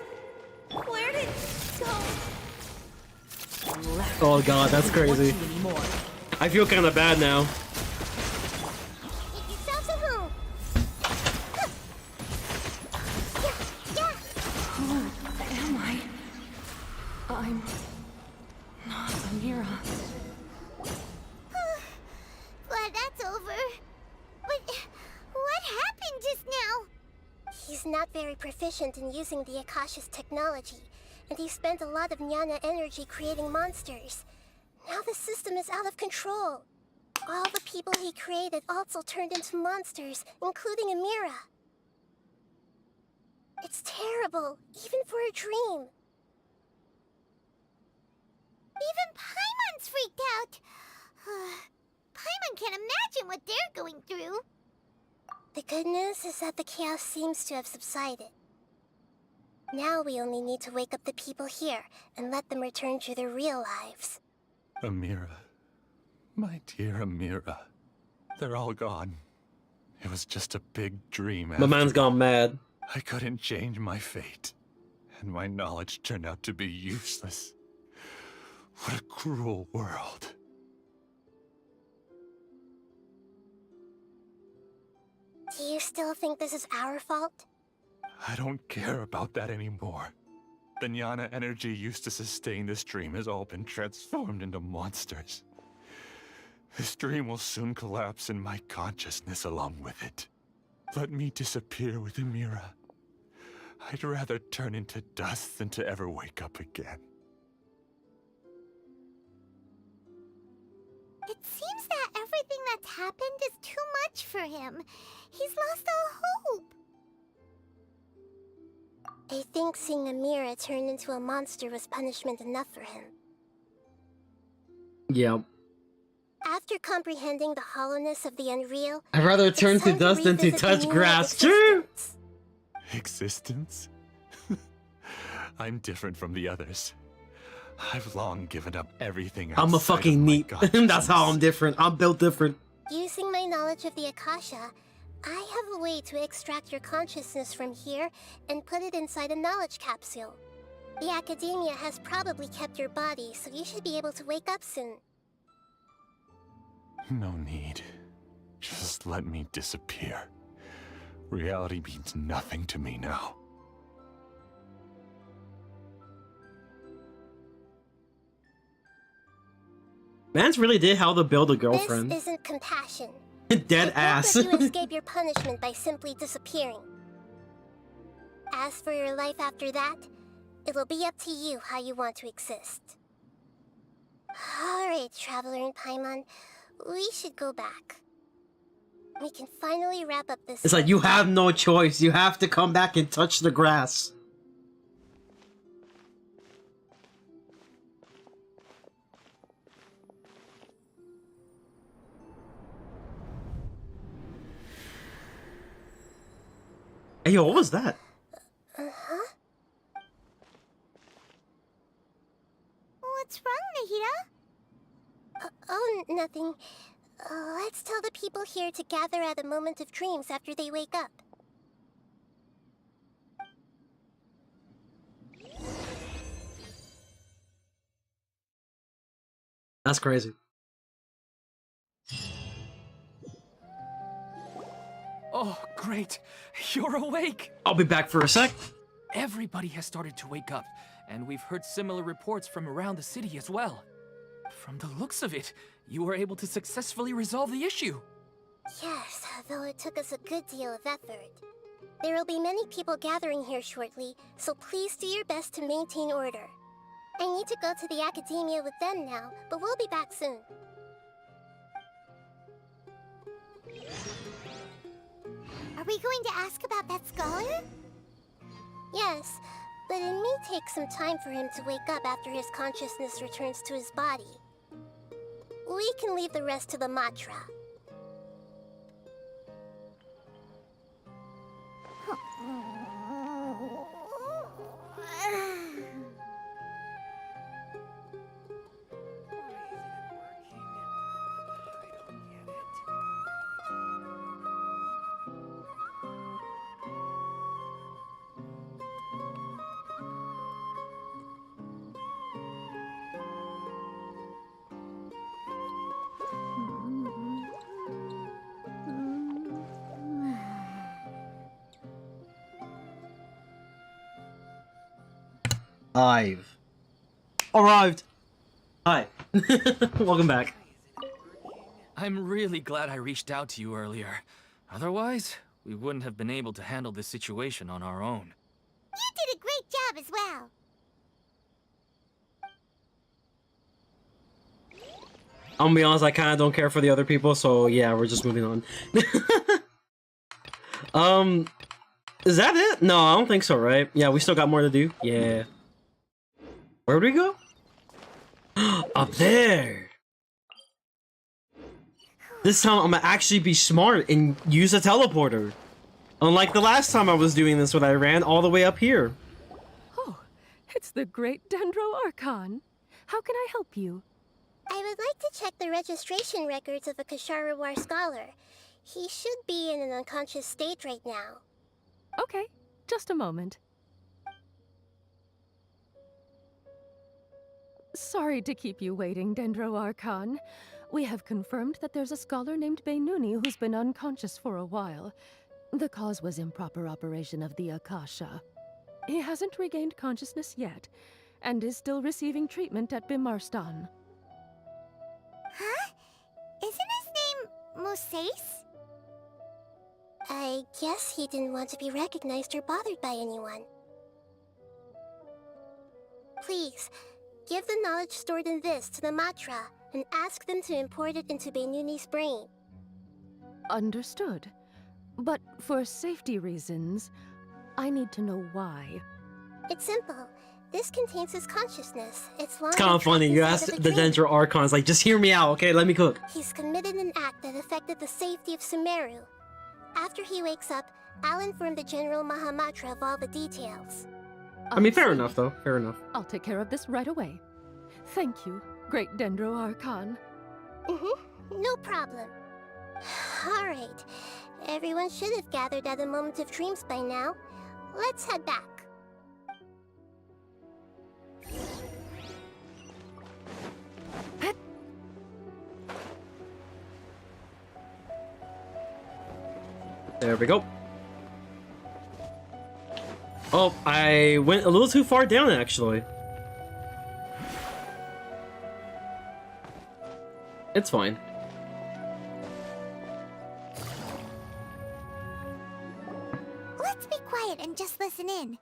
Where did it go? Oh god, that's crazy. I feel kind of bad now. Who am I? I'm not Amira. Glad that's over. But what happened just now? He's not very proficient in using the Akasha's technology, and he spent a lot of Jnana energy creating monsters. Now the system is out of control. All the people he created also turned into monsters, including Amira. It's terrible, even for a dream. Even Paimon's freaked out. Paimon can't imagine what they're going through. The good news is that the chaos seems to have subsided. Now we only need to wake up the people here and let them return to their real lives. Amira. My dear Amira. They're all gone. It was just a big dream. My man's gone mad. I couldn't change my fate, and my knowledge turned out to be useless. What a cruel world. Do you still think this is our fault? I don't care about that anymore. The Jnana energy used to sustain this dream has all been transformed into monsters. This dream will soon collapse and my consciousness along with it. Let me disappear with Amira. I'd rather turn into dust than to ever wake up again. It seems that everything that's happened is too much for him. He's lost all hope. I think seeing Amira turn into a monster was punishment enough for him. Yeah. After comprehending the hollowness of the unreal, I'd rather turn to dust than to touch grass. True! Existence? I'm different from the others. I've long given up everything. I'm a fucking neat. That's how I'm different. I'm built different. Using my knowledge of the Akasha, I have a way to extract your consciousness from here and put it inside a knowledge capsule. The Academia has probably kept your body, so you should be able to wake up soon. No need. Just let me disappear. Reality means nothing to me now. Mans really did how to build a girlfriend. This isn't compassion. Dead ass. Let you escape your punishment by simply disappearing. As for your life after that, it'll be up to you how you want to exist. Alright, Traveler in Paimon, we should go back. We can finally wrap up this. It's like you have no choice. You have to come back and touch the grass. Hey, yo, what was that? Uh-huh. What's wrong, Nahida? Oh, nothing. Let's tell the people here to gather at the moment of dreams after they wake up. That's crazy. Oh, great. You're awake. I'll be back for a sec. Everybody has started to wake up, and we've heard similar reports from around the city as well. From the looks of it, you were able to successfully resolve the issue. Yes, though it took us a good deal of effort. There will be many people gathering here shortly, so please do your best to maintain order. I need to go to the Academia with them now, but we'll be back soon. Are we going to ask about that scholar? Yes, but it may take some time for him to wake up after his consciousness returns to his body. We can leave the rest to the Matra. I've arrived. Hi. Welcome back. I'm really glad I reached out to you earlier. Otherwise, we wouldn't have been able to handle this situation on our own. You did a great job as well. I'm gonna be honest, I kind of don't care for the other people, so yeah, we're just moving on. Is that it? No, I don't think so, right? Yeah, we still got more to do. Yeah. Where would we go? Up there! This time I'm gonna actually be smart and use a teleporter. Unlike the last time I was doing this when I ran all the way up here. Oh, it's the great Dendro Archon. How can I help you? I would like to check the registration records of a Kasharawar scholar. He should be in an unconscious state right now. Okay, just a moment. Sorry to keep you waiting, Dendro Archon. We have confirmed that there's a scholar named Benuni who's been unconscious for a while. The cause was improper operation of the Akasha. He hasn't regained consciousness yet, and is still receiving treatment at Bimarstan. Huh? Isn't his name Moses? I guess he didn't want to be recognized or bothered by anyone. Please, give the knowledge stored in this to the Matra and ask them to import it into Benuni's brain. Understood. But for safety reasons, I need to know why. It's simple. This contains his consciousness. It's It's kind of funny. You asked the dream. Dendro Archons, like, just hear me out, okay? Let me cook. He's committed an act that affected the safety of Sumeru. After he wakes up, I'll inform the General Mahamatra of all the details. I mean, fair enough, though. Fair enough. I'll take care of this right away. Thank you, great Dendro Archon. No problem. Alright. Everyone should have gathered at the Moment of Dreams by now. Let's head back. There we go. Oh, I went a little too far down, actually. It's fine. Let's be quiet and just listen in.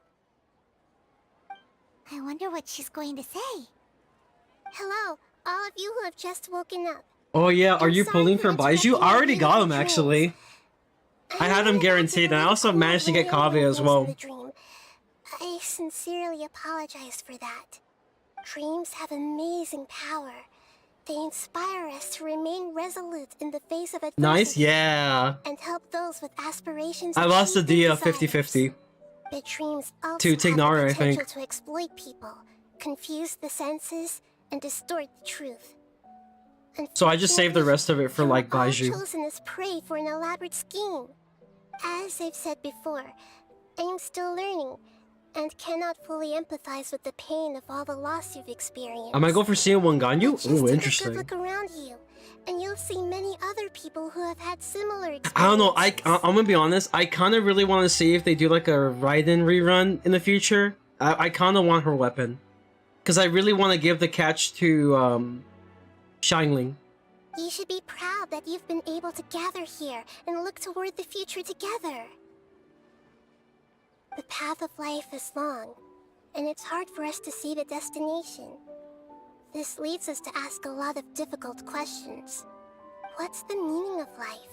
I wonder what she's going to say. Hello, all of you who have just woken up. Oh yeah, are you pulling for Baiju? I already got him, actually. I had him guaranteed, and I also managed to get Kaveh as well. I sincerely apologize for that. Dreams have amazing power. They inspire us to remain resolute in the face of adversity. Nice, yeah. And help those with aspirations. I lost the achieve their dia 50-50. But dreams also To have the Tignari, I potential think. to exploit people, confuse the senses, and distort the truth. So I just saved the rest of it for, like, All Baiju. chosen as prey for an elaborate scheme. As I've said before, I'm still learning, and cannot fully empathize with the pain of all the loss you've experienced. I might go for seeing one Ganyu? Just Ooh, take a interesting. good look around you, and you'll see many other people who have had similar experiences. I don't know, I'm gonna be honest, I kind of really want to see if they do like a Raiden rerun in the future. I kind of want her weapon. Because I really want to give the catch to, Xiangling. You should be proud that you've been able to gather here and look toward the future together. The path of life is long, and it's hard for us to see the destination. This leads us to ask a lot of difficult questions. What's the meaning of life?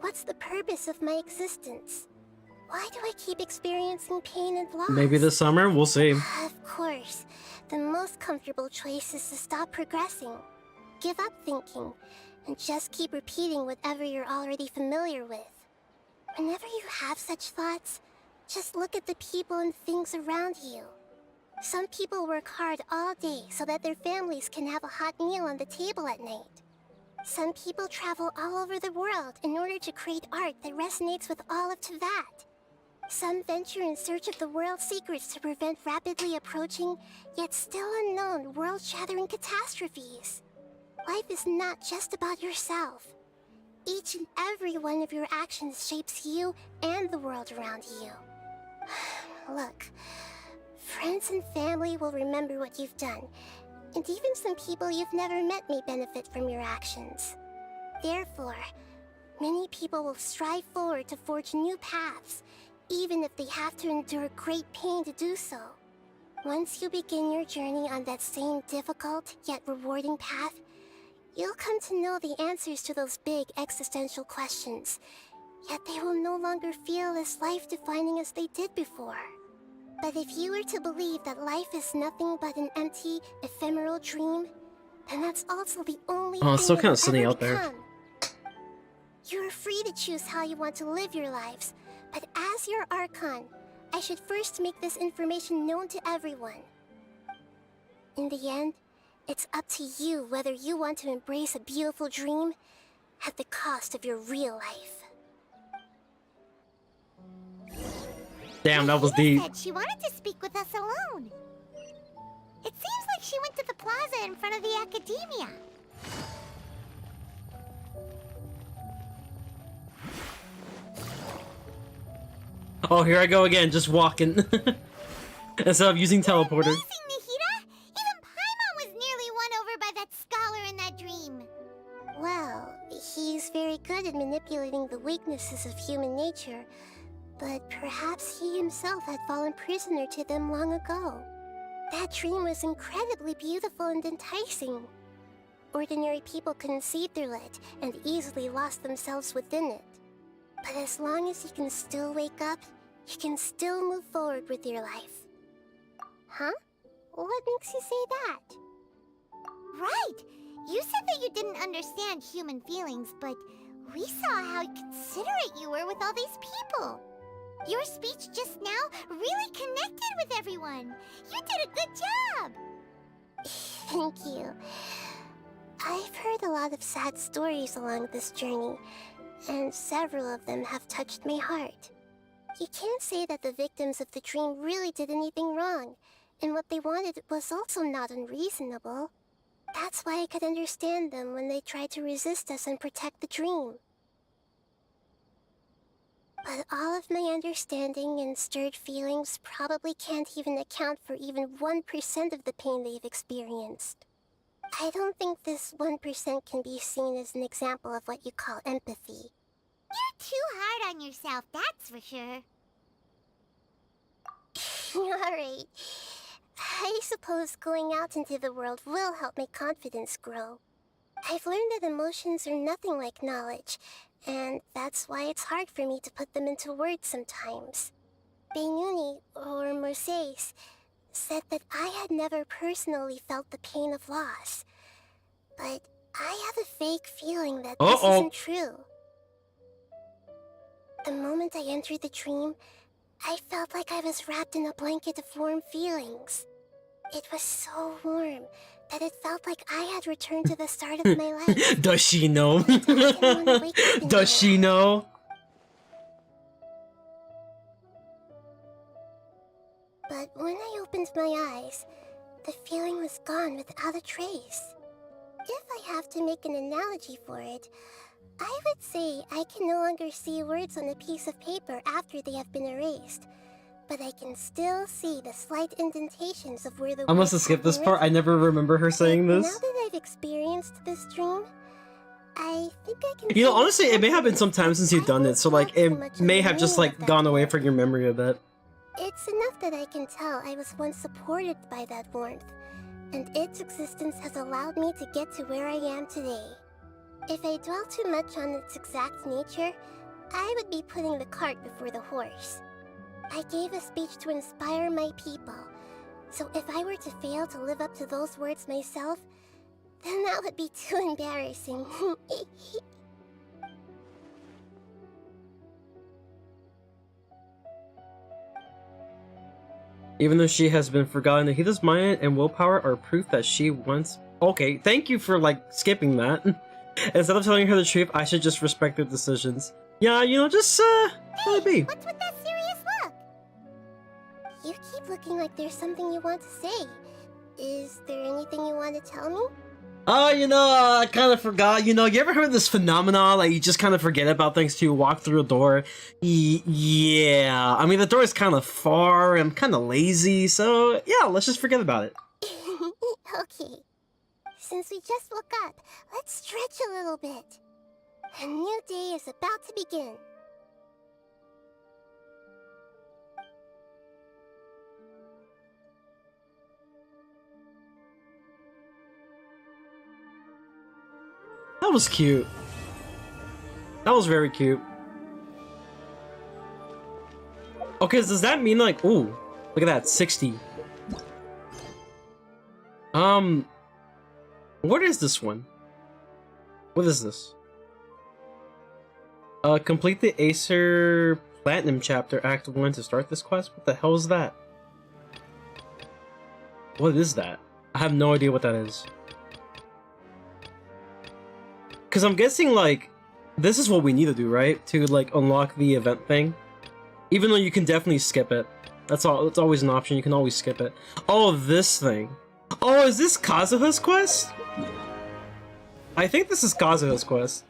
What's the purpose of my existence? Why do I keep experiencing pain and loss? Maybe this summer, we'll see. Of course, the most comfortable choice is to stop progressing. Give up thinking, and just keep repeating whatever you're already familiar with. Whenever you have such thoughts, just look at the people and things around you. Some people work hard all day so that their families can have a hot meal on the table at night. Some people travel all over the world in order to create art that resonates with all of Teyvat. Some venture in search of the world's secrets to prevent rapidly approaching, yet still unknown, world-shattering catastrophes. Life is not just about yourself. Each and every one of your actions shapes you and the world around you. Look, friends and family will remember what you've done, and even some people you've never met may benefit from your actions. Therefore, many people will strive forward to forge new paths, even if they have to endure great pain to do so. Once you begin your journey on that same difficult yet rewarding path, you'll come to know the answers to those big existential questions, yet they will no longer feel as life-defining as they did before. But if you were to believe that life is nothing but an empty, ephemeral dream, then that's also the only thing it's still kind of it'll sunny ever out there. become. You are free to choose how you want to live your lives, but as your Archon, I should first make this information known to everyone. In the end, it's up to you whether you want to embrace a beautiful dream at the cost of your real life. Damn, that was Nahida deep. said she wanted to speak with us alone. It seems like she went to the plaza in front of the academia. Oh, here I go again, just walking. Instead of using teleporter. Amazing, Nahida! Even Paimon was nearly won over by that scholar in that dream. Well, he's very good at manipulating the weaknesses of human nature, but perhaps he himself had fallen prisoner to them long ago. That dream was incredibly beautiful and enticing. Ordinary people couldn't see through it and easily lost themselves within it. But as long as you can still wake up, you can still move forward with your life. Huh? What makes you say that? Right! You said that you didn't understand human feelings, but we saw how considerate you were with all these people. Your speech just now really connected with everyone. You did a good job! Thank you. I've heard a lot of sad stories along this journey, and several of them have touched my heart. You can't say that the victims of the dream really did anything wrong, and what they wanted was also not unreasonable. That's why I could understand them when they tried to resist us and protect the dream. But all of my understanding and stirred feelings probably can't even account for even 1% of the pain they've experienced. I don't think this 1% can be seen as an example of what you call empathy. You're too hard on yourself, that's for sure. Alright. I suppose going out into the world will help my confidence grow. I've learned that emotions are nothing like knowledge, and that's why it's hard for me to put them into words sometimes. Beinuni, or Mercedes, said that I had never personally felt the pain of loss. But I have a vague feeling that this isn't true. The moment I entered the dream, I felt like I was wrapped in a blanket of warm feelings. It was so warm that it felt like I had returned to the start of my life. Does she know? Does she know? But when I opened my eyes, the feeling was gone without a trace. If I have to make an analogy for it, I would say I can no longer see words on a piece of paper after they have been erased, but I can still see the slight indentations of where the I must have skipped this part. I never remember her saying Now this. that I've experienced this dream, I think I can You know, see honestly, it may have been some time since you've done it, so like it may have just like gone away from your memory a bit. It's enough that I can tell I was once supported by that warmth, and its existence has allowed me to get to where I am today. If I dwell too much on its exact nature, I would be putting the cart before the horse. I gave a speech to inspire my people, so if I were to fail to live up to those words myself, then that would be too embarrassing. Even though she has been forgotten, Nahida's mind and willpower are proof that she once... Okay, thank you for, like, skipping that. Instead of telling her the truth, I should just respect their decisions. Yeah, you know, just, let it be. What's with that serious look? You keep looking like there's something you want to say. Is there anything you want to tell me? Oh, you know, I kind of forgot. You know, you ever heard of this phenomenon? Like, you just kind of forget about things till you walk through a door? Yeah. I mean, the door is kind of far. I'm kind of lazy. So, yeah, let's just forget about it. Okay. Since we just woke up, let's stretch a little bit. A new day is about to begin. That was cute. That was very cute. Okay, does that mean like, ooh, look at that, 60. What is this one? What is this? Complete the Acer Platinum chapter, Act 1 to start this quest? What the hell is that? What is that? I have no idea what that is. Because I'm guessing, like, this is what we need to do, right? To, like, unlock the event thing. Even though you can definitely skip it. That's all. It's always an option. You can always skip it. Oh, this thing. Oh, is this Kazuha's quest? I think this is Kazuha's quest.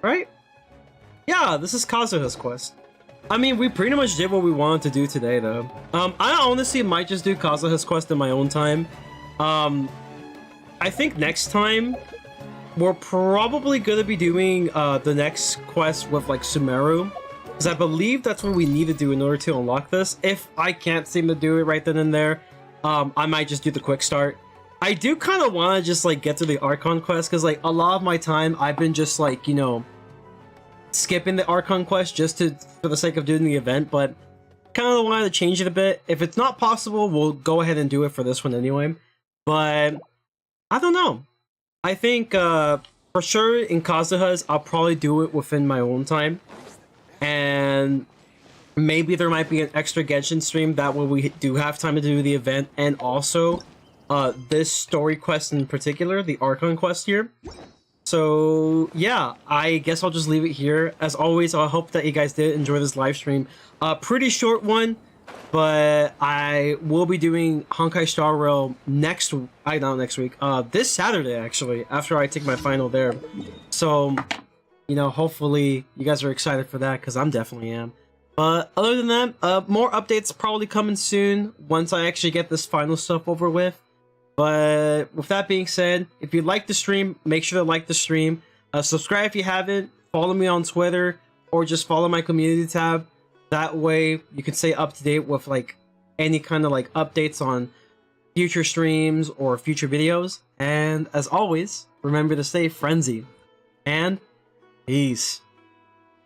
Right? Yeah, this is Kazuha's quest. I mean, we pretty much did what we wanted to do today, though. I honestly might just do Kazuha's quest in my own time. I think next time we're probably gonna be doing the next quest with like Sumeru, because I believe that's what we need to do in order to unlock this. If I can't seem to do it right then and there, I might just do the quick start. I do kind of want to just like get to the Archon quest, because like a lot of my time I've been just like, you know, skipping the Archon quest just for the sake of doing the event, but kind of wanted to change it a bit. If it's not possible, we'll go ahead and do it for this one anyway. But I don't know. I think for sure in Kazuha's, I'll probably do it within my own time. And maybe there might be an extra Genshin stream. That way we do have time to do the event. And also this story quest in particular, the Archon quest here. So yeah, I guess I'll just leave it here. As always, I hope that you guys did enjoy this live stream. Pretty short one, but I will be doing Honkai Star Rail not next week, this Saturday actually, after I take my final there. So, you know, hopefully you guys are excited for that, because I'm definitely am. But other than that, more updates probably coming soon once I actually get this final stuff over with. But with that being said, if you like the stream, make sure to like the stream. Subscribe if you haven't. Follow me on Twitter, or just follow my community tab. That way you can stay up to date with like any kind of like updates on future streams or future videos. And as always, remember to stay frenzied. And peace.